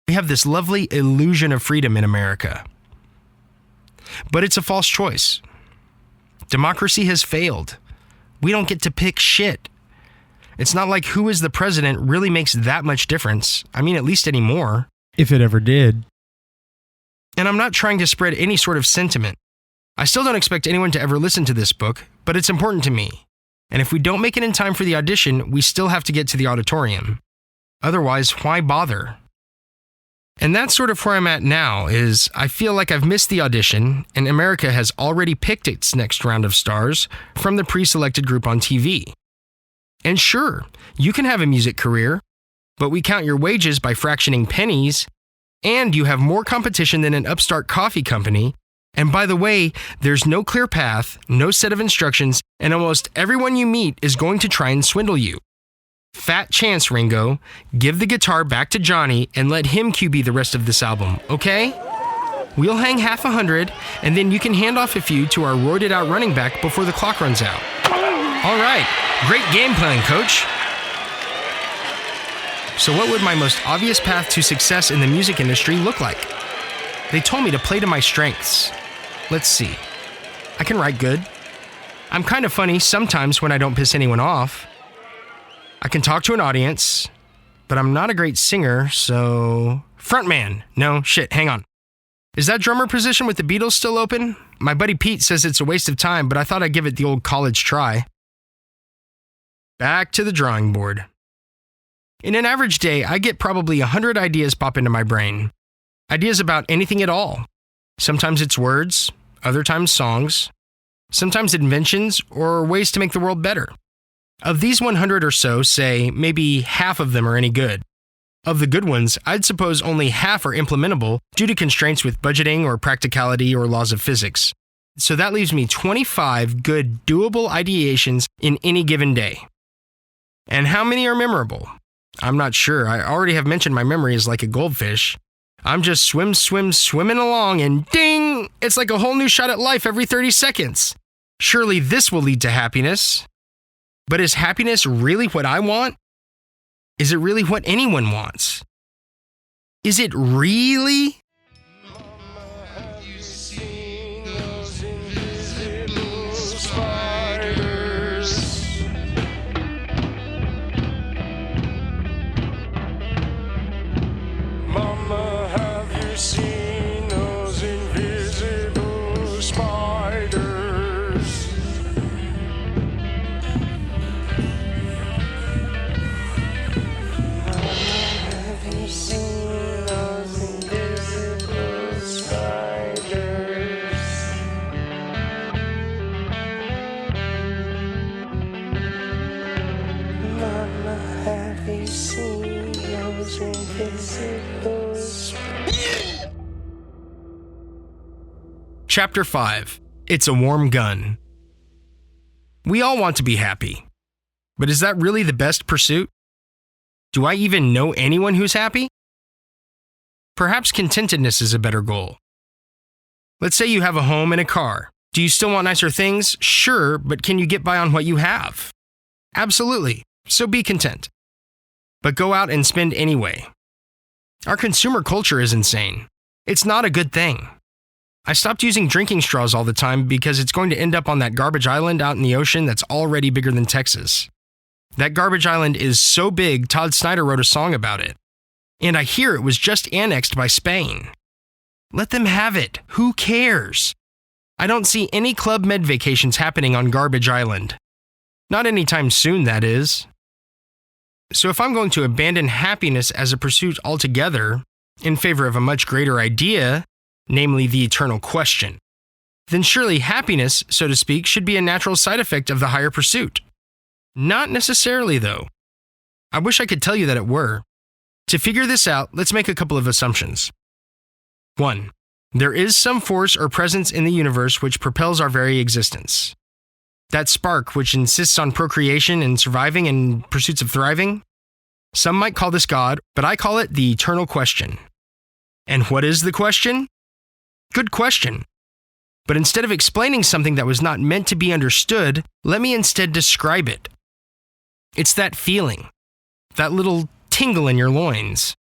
We have this lovely illusion of freedom in America. But it's a false choice. Democracy has failed. We don't get to pick shit. It's not like who is the president really makes that much difference. I mean, at least anymore. If it ever did. And I'm not trying to spread any sort of sentiment. I still don't expect anyone to ever listen to this book, but it's important to me. And if we don't make it in time for the audition, we still have to get to the auditorium. Otherwise, why bother? And that's sort of where I'm at now, is I feel like I've missed the audition, and America has already picked its next round of stars from the pre-selected group on TV. And sure, you can have a music career, but we count your wages by fractioning pennies, and you have more competition than an upstart coffee company. And by the way, there's no clear path, no set of instructions, and almost everyone you meet is going to try and swindle you. Fat chance, Ringo. Give the guitar back to Johnny and let him QB the rest of this album, okay? We'll hang half 100, and then you can hand off a few to our roided out running back before the clock runs out. All right, great game plan, coach. So what would my most obvious path to success in the music industry look like? They told me to play to my strengths. Let's see. I can write good. I'm kind of funny sometimes when I don't piss anyone off. I can talk to an audience. but I'm not a great singer, so... Frontman. No, shit, hang on. Is that drummer position with the Beatles still open? My buddy Pete says it's a waste of time, but I thought I'd give it the old college try. Back to the drawing board. In an average day, I get probably 100 ideas pop into my brain. Ideas about anything at all. Sometimes it's words, other times songs, sometimes inventions or ways to make the world better. Of these 100 or so, say, maybe half of them are any good. Of the good ones, I'd suppose only half are implementable due to constraints with budgeting or practicality or laws of physics. So that leaves me 25 good, doable ideations in any given day. And how many are memorable? I'm not sure. I already have mentioned my memory is like a goldfish. I'm just swimming along and ding! It's like a whole new shot at life every 30 seconds. Surely this will lead to happiness. But is happiness really what I want? Is it really what anyone wants? Is it really? Chapter 5. It's a Warm Gun. We all want to be happy. But is that really the best pursuit? Do I even know anyone who's happy? Perhaps contentedness is a better goal. Let's say you have a home and a car. Do you still want nicer things? Sure, but can you get by on what you have? Absolutely. So be content. But go out and spend anyway. Our consumer culture is insane. It's not a good thing. I stopped using drinking straws all the time because it's going to end up on that garbage island out in the ocean that's already bigger than Texas. That garbage island is so big, Todd Snyder wrote a song about it. And I hear it was just annexed by Spain. Let them have it. Who cares? I don't see any Club Med vacations happening on Garbage Island. Not anytime soon, that is. So if I'm going to abandon happiness as a pursuit altogether in favor of a much greater idea, namely the eternal question, then surely happiness, so to speak, should be a natural side effect of the higher pursuit. Not necessarily, though. I wish I could tell you that it were. To figure this out, let's make a couple of assumptions. 1. There is some force or presence in the universe which propels our very existence. That spark which insists on procreation and surviving in pursuits of thriving. Some might call this God, but I call it the eternal question. And what is the question? Good question. But instead of explaining something that was not meant to be understood, let me instead describe it. It's that feeling, that little tingle in your loins.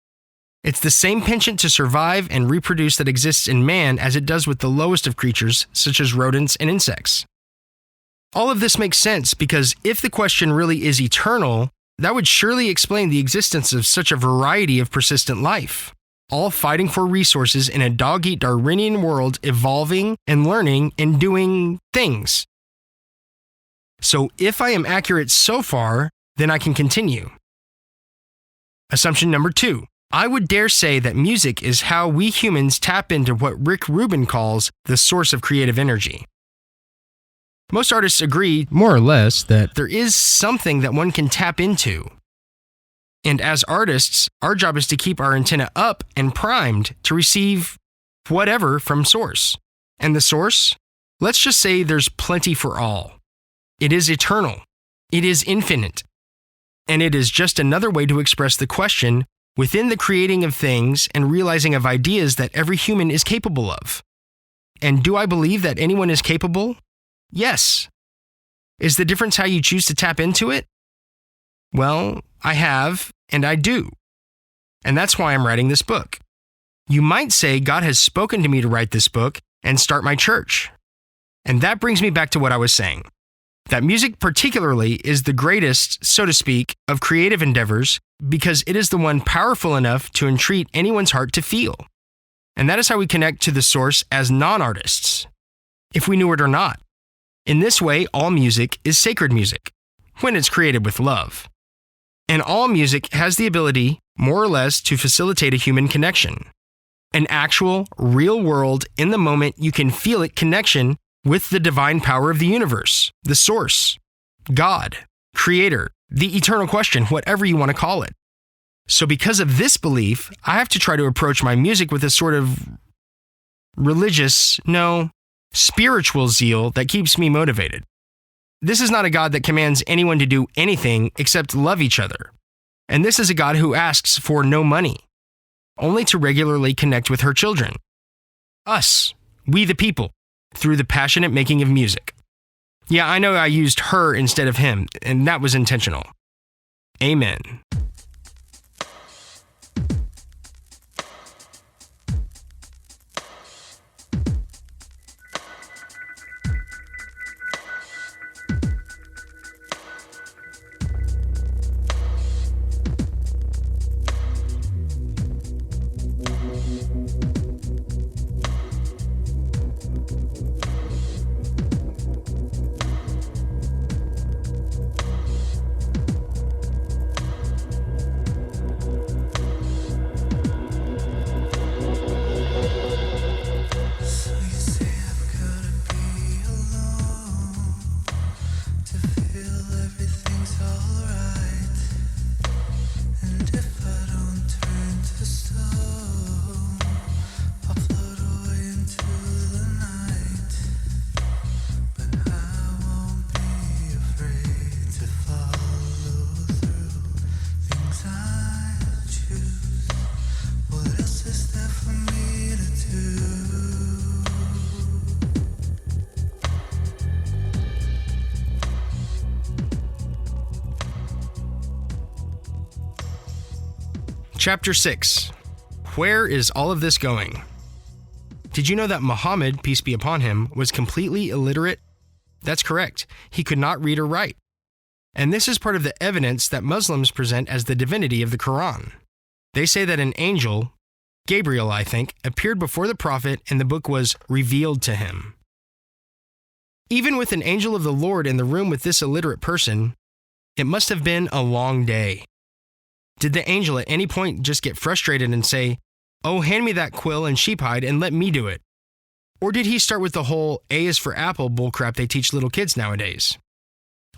It's the same penchant to survive and reproduce that exists in man as it does with the lowest of creatures, such as rodents and insects. All of this makes sense because if the question really is eternal, that would surely explain the existence of such a variety of persistent life, all fighting for resources in a dog-eat-Darwinian world, evolving and learning and doing things. So if I am accurate so far, then I can continue. Assumption number 2. I would dare say that music is how we humans tap into what Rick Rubin calls the source of creative energy. Most artists agree, more or less, that there is something that one can tap into. And as artists, our job is to keep our antenna up and primed to receive whatever from source. And the source? Let's just say there's plenty for all. It is eternal. It is infinite. And it is just another way to express the question within the creating of things and realizing of ideas that every human is capable of. And do I believe that anyone is capable? Yes. Is the difference how you choose to tap into it? Well, I have, and I do. And that's why I'm writing this book. You might say God has spoken to me to write this book and start my church. And that brings me back to what I was saying. That music particularly is the greatest, so to speak, of creative endeavors because it is the one powerful enough to entreat anyone's heart to feel. And that is how we connect to the source as non-artists, if we knew it or not. In this way, all music is sacred music, when it's created with love. And all music has the ability, more or less, to facilitate a human connection. An actual, real-world, in the moment, you can feel it connection with the divine power of the universe, the source, God, creator, the eternal question, whatever you want to call it. So because of this belief, I have to try to approach my music with a sort of spiritual zeal that keeps me motivated. This is not a God that commands anyone to do anything except love each other. And this is a God who asks for no money, only to regularly connect with her children. Us, we the people, through the passionate making of music. Yeah, I know I used her instead of him, and that was intentional. Amen. Chapter 6. Where is all of this going? Did you know that Muhammad, peace be upon him, was completely illiterate? That's correct. He could not read or write. And this is part of the evidence that Muslims present as the divinity of the Quran. They say that an angel, Gabriel I think, appeared before the prophet and the book was revealed to him. Even with an angel of the Lord in the room with this illiterate person, it must have been a long day. Did the angel at any point just get frustrated and say, "Oh, hand me that quill and sheep hide and let me do it"? Or did he start with the whole A is for apple bullcrap they teach little kids nowadays?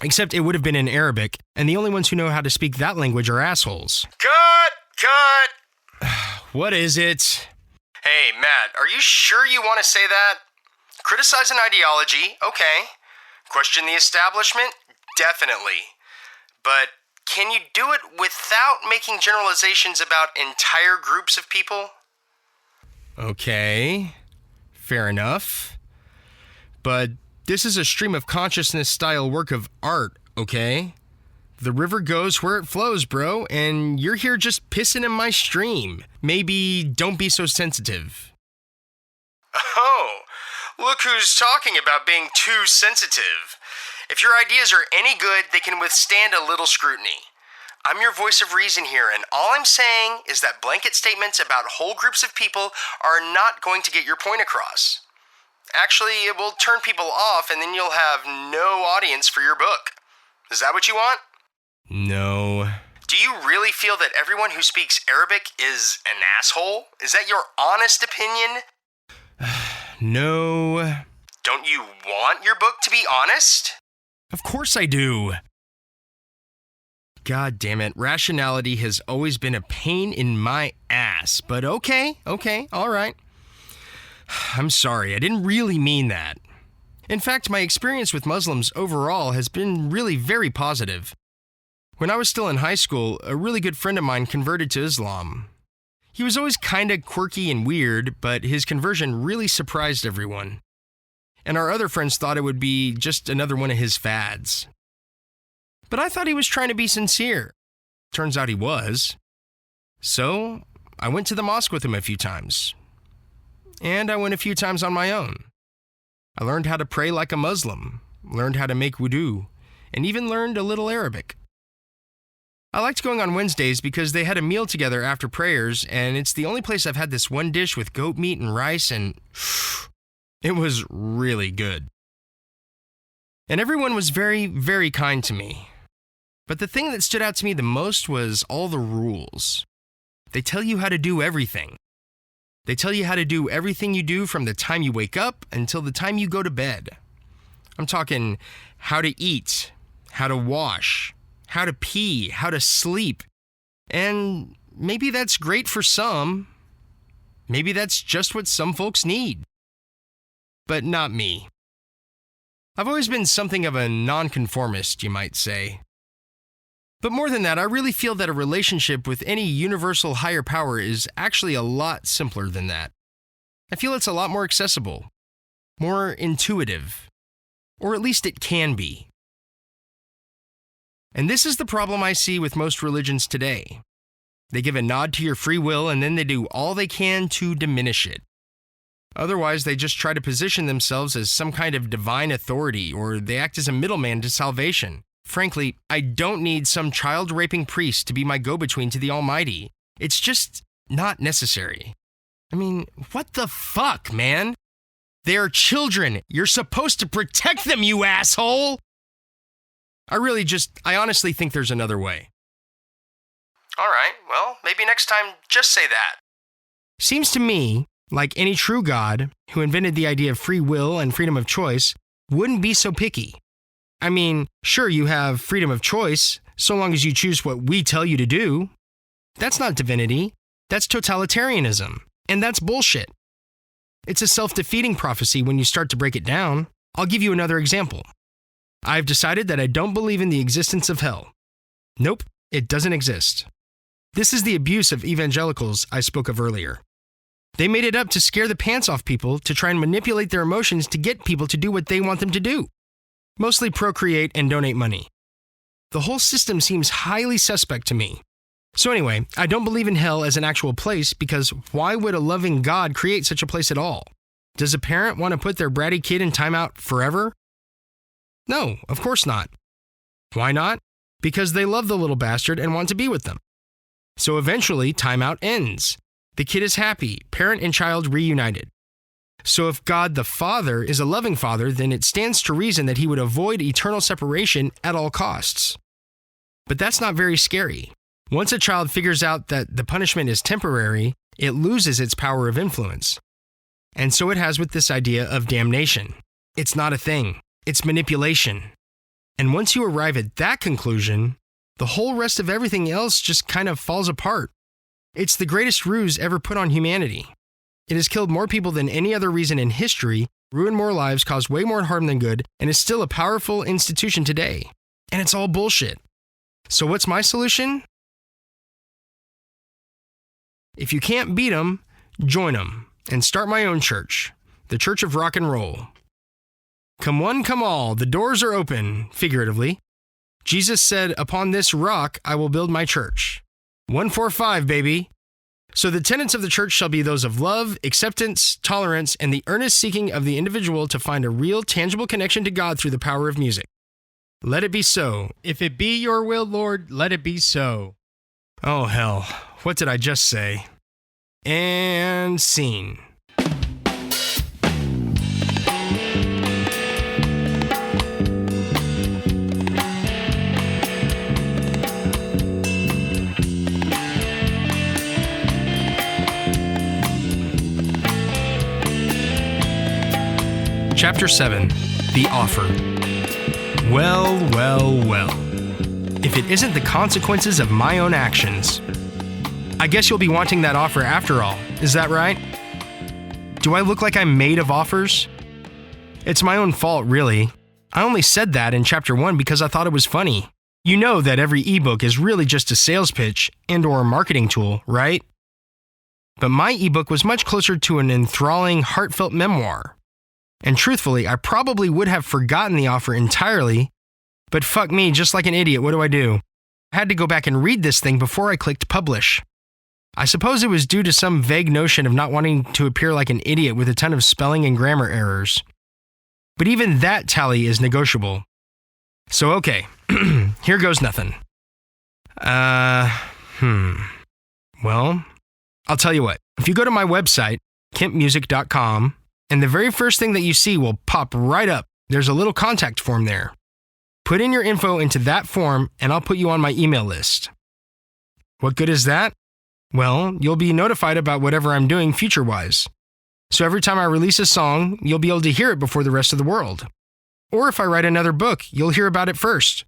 Except it would have been in Arabic, and the only ones who know how to speak that language are assholes. Cut! What is it? Hey, Matt, are you sure you want to say that? Criticize an ideology, okay. Question the establishment, definitely. But can you do it without making generalizations about entire groups of people? Okay, fair enough. But this is a stream of consciousness style work of art, okay? The river goes where it flows, bro, and you're here just pissing in my stream. Maybe don't be so sensitive. Oh, look who's talking about being too sensitive. If your ideas are any good, they can withstand a little scrutiny. I'm your voice of reason here, and all I'm saying is that blanket statements about whole groups of people are not going to get your point across. Actually, it will turn people off, and then you'll have no audience for your book. Is that what you want? No. Do you really feel that everyone who speaks Arabic is an asshole? Is that your honest opinion? No. Don't you want your book to be honest? Of course I do. God damn it, rationality has always been a pain in my ass. But okay, all right. I'm sorry, I didn't really mean that. In fact, my experience with Muslims overall has been really very positive. When I was still in high school, a really good friend of mine converted to Islam. He was always kinda quirky and weird, but his conversion really surprised everyone. And our other friends thought it would be just another one of his fads. But I thought he was trying to be sincere. Turns out he was. So, I went to the mosque with him a few times. And I went a few times on my own. I learned how to pray like a Muslim, learned how to make wudu, and even learned a little Arabic. I liked going on Wednesdays because they had a meal together after prayers, and it's the only place I've had this one dish with goat meat and rice, and it was really good. And everyone was very, very kind to me. But the thing that stood out to me the most was all the rules. They tell you how to do everything. They tell you how to do everything you do from the time you wake up until the time you go to bed. I'm talking how to eat, how to wash, how to pee, how to sleep. And maybe that's great for some. Maybe that's just what some folks need. But not me. I've always been something of a nonconformist, you might say. But more than that, I really feel that a relationship with any universal higher power is actually a lot simpler than that. I feel it's a lot more accessible, more intuitive, or at least it can be. And this is the problem I see with most religions today. They give a nod to your free will and then they do all they can to diminish it. Otherwise, they just try to position themselves as some kind of divine authority, or they act as a middleman to salvation. Frankly, I don't need some child-raping priest to be my go-between to the Almighty. It's just not necessary. I mean, what the fuck, man? They are children. You're supposed to protect them, you asshole! I honestly think there's another way. All right, well, maybe next time just say that. Seems to me like any true God who invented the idea of free will and freedom of choice wouldn't be so picky. I mean, sure, you have freedom of choice, so long as you choose what we tell you to do. That's not divinity. That's totalitarianism. And that's bullshit. It's a self-defeating prophecy when you start to break it down. I'll give you another example. I've decided that I don't believe in the existence of hell. Nope, it doesn't exist. This is the abuse of evangelicals I spoke of earlier. They made it up to scare the pants off people to try and manipulate their emotions to get people to do what they want them to do. Mostly procreate and donate money. The whole system seems highly suspect to me. So anyway, I don't believe in hell as an actual place because why would a loving God create such a place at all? Does a parent want to put their bratty kid in timeout forever? No, of course not. Why not? Because they love the little bastard and want to be with them. So eventually, timeout ends. The kid is happy, parent and child reunited. So if God the Father is a loving Father, then it stands to reason that he would avoid eternal separation at all costs. But that's not very scary. Once a child figures out that the punishment is temporary, it loses its power of influence. And so it has with this idea of damnation. It's not a thing. It's manipulation. And once you arrive at that conclusion, the whole rest of everything else just kind of falls apart. It's the greatest ruse ever put on humanity. It has killed more people than any other reason in history, ruined more lives, caused way more harm than good, and is still a powerful institution today. And it's all bullshit. So what's my solution? If you can't beat 'em, join 'em, and start my own church, the Church of Rock and Roll. Come one, come all, the doors are open, figuratively. Jesus said, upon this rock I will build my church. 145, baby. So the tenets of the church shall be those of love, acceptance, tolerance, and the earnest seeking of the individual to find a real, tangible connection to God through the power of music. Let it be so. If it be your will, Lord, let it be so. Oh, hell. What did I just say? And scene. Chapter 7, The Offer. Well. If it isn't the consequences of my own actions. I guess you'll be wanting that offer after all, is that right? Do I look like I'm made of offers? It's my own fault, really. I only said that in Chapter 1 because I thought it was funny. You know that every ebook is really just a sales pitch and/or a marketing tool, right? But my ebook was much closer to an enthralling, heartfelt memoir. And truthfully, I probably would have forgotten the offer entirely, but fuck me, just like an idiot, what do? I had to go back and read this thing before I clicked publish. I suppose it was due to some vague notion of not wanting to appear like an idiot with a ton of spelling and grammar errors. but even that tally is negotiable. So okay, here goes nothing. Well, I'll tell you what. If you go to my website, kempmusik.com, and the very first thing that you see will pop right up, there's a little contact form there. Put in your info into that form, and I'll put you on my email list. What good is that? Well, you'll be notified about whatever I'm doing future-wise. So every time I release a song, you'll be able to hear it before the rest of the world. Or if I write another book, you'll hear about it first.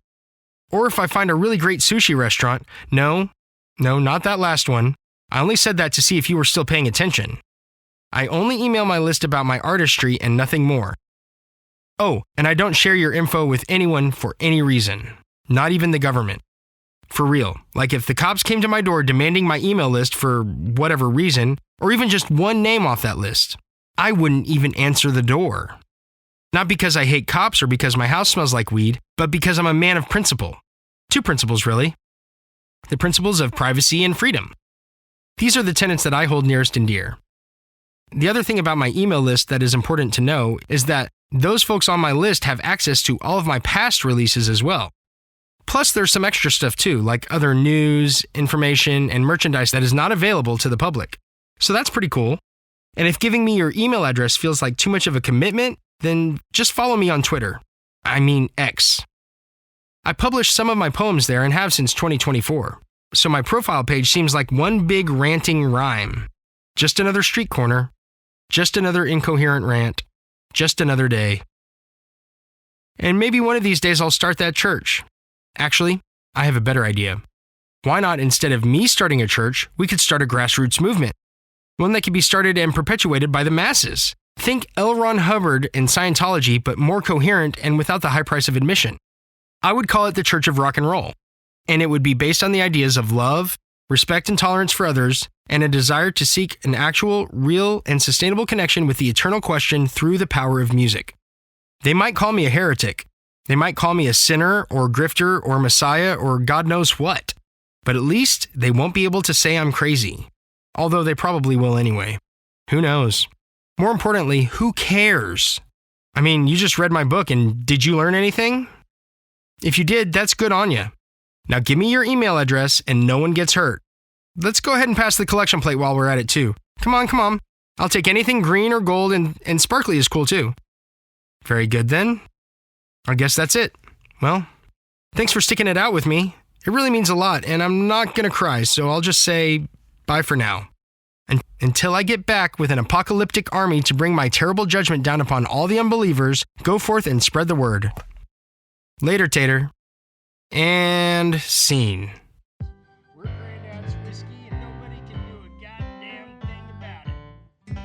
Or if I find a really great sushi restaurant, no, not that last one. I only said that to see if you were still paying attention. I only email my list about my artistry and nothing more. Oh, and I don't share your info with anyone for any reason, not even the government. For real, like if the cops came to my door demanding my email list for whatever reason, or even just one name off that list, I wouldn't even answer the door. Not because I hate cops or because my house smells like weed, but because I'm a man of principle. 2 principles, really. The principles of privacy and freedom. These are the tenets that I hold nearest and dear. The other thing about my email list that is important to know is that those folks on my list have access to all of my past releases as well. Plus, there's some extra stuff too, like other news, information, and merchandise that is not available to the public. So that's pretty cool. And if giving me your email address feels like too much of a commitment, then just follow me on Twitter. I mean X. I publish some of my poems there and have since 2024. So my profile page seems like one big ranting rhyme. Just another street corner. Just another incoherent rant. Just another day. And maybe one of these days I'll start that church. Actually, I have a better idea. Why not, instead of me starting a church, we could start a grassroots movement? One that could be started and perpetuated by the masses. Think L. Ron Hubbard and Scientology, but more coherent and without the high price of admission. I would call it the Church of Rock and Roll. And it would be based on the ideas of love, respect and tolerance for others, and a desire to seek an actual, real, and sustainable connection with the eternal question through the power of music. They might call me a heretic. They might call me a sinner or grifter or messiah or God knows what. But at least they won't be able to say I'm crazy. Although they probably will anyway. Who knows? More importantly, who cares? I mean, you just read my book and did you learn anything? If you did, that's good on you. Now give me your email address and no one gets hurt. Let's go ahead and pass the collection plate while we're at it too. Come on. I'll take anything green or gold and sparkly is cool too. Very good then. I guess that's it. Well, thanks for sticking it out with me. It really means a lot and I'm not gonna cry, so I'll just say bye for now. And until I get back with an apocalyptic army to bring my terrible judgment down upon all the unbelievers, go forth and spread the word. Later, Tater. And scene. We're Granddad's whiskey and nobody can do a goddamn thing about it.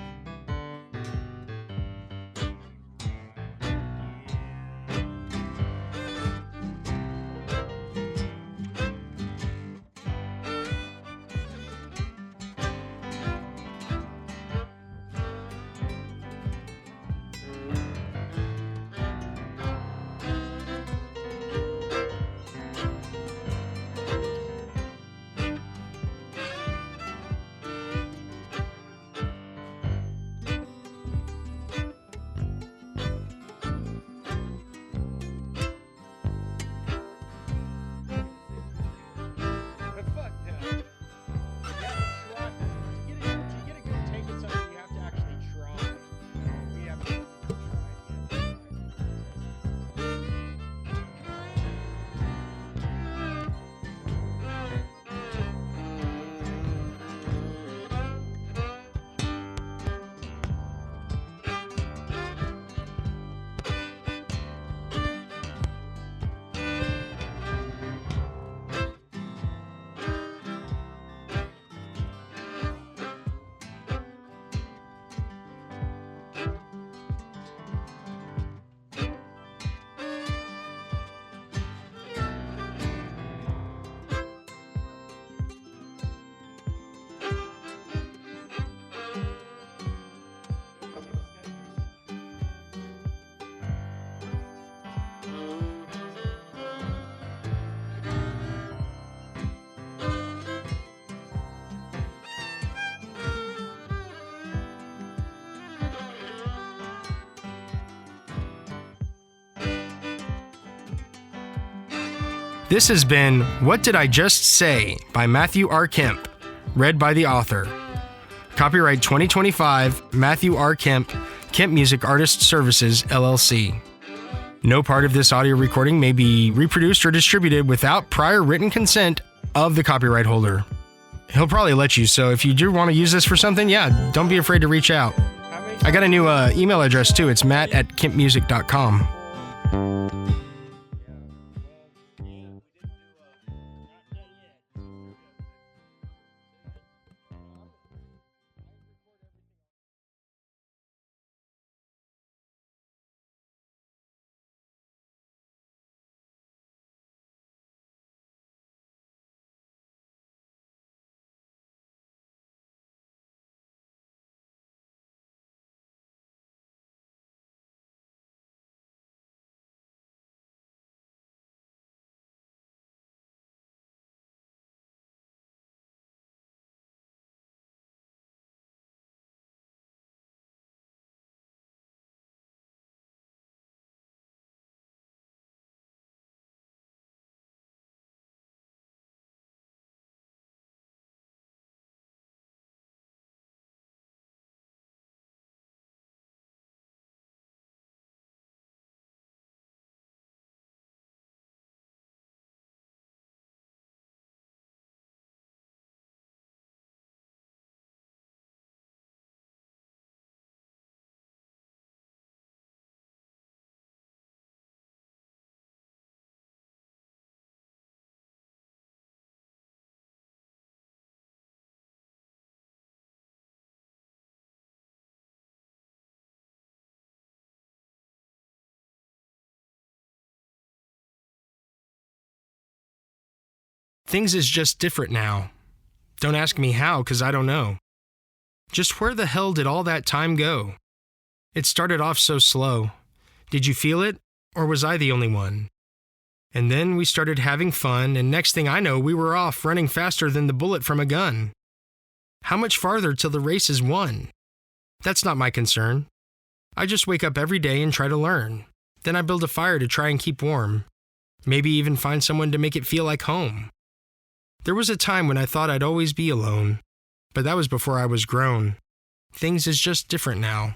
This has been What Did I Just Say by Matthew R Kemp, read by the author. Copyright 2025, Matthew R Kemp, Kempmusik Artist Services, LLC. No part of this audio recording may be reproduced or distributed without prior written consent of the copyright holder. He'll probably let you, so if you do want to use this for something, don't be afraid to reach out. I got a new email address too. It's matt@kempmusik.com. Things is just different now. Don't ask me how, 'cause I don't know. Just where the hell did all that time go? It started off so slow. Did you feel it, or was I the only one? And then we started having fun, and next thing I know, we were off running faster than the bullet from a gun. How much farther till the race is won? That's not my concern. I just wake up every day and try to learn. Then I build a fire to try and keep warm. Maybe even find someone to make it feel like home. There was a time when I thought I'd always be alone, but that was before I was grown. Things is just different now.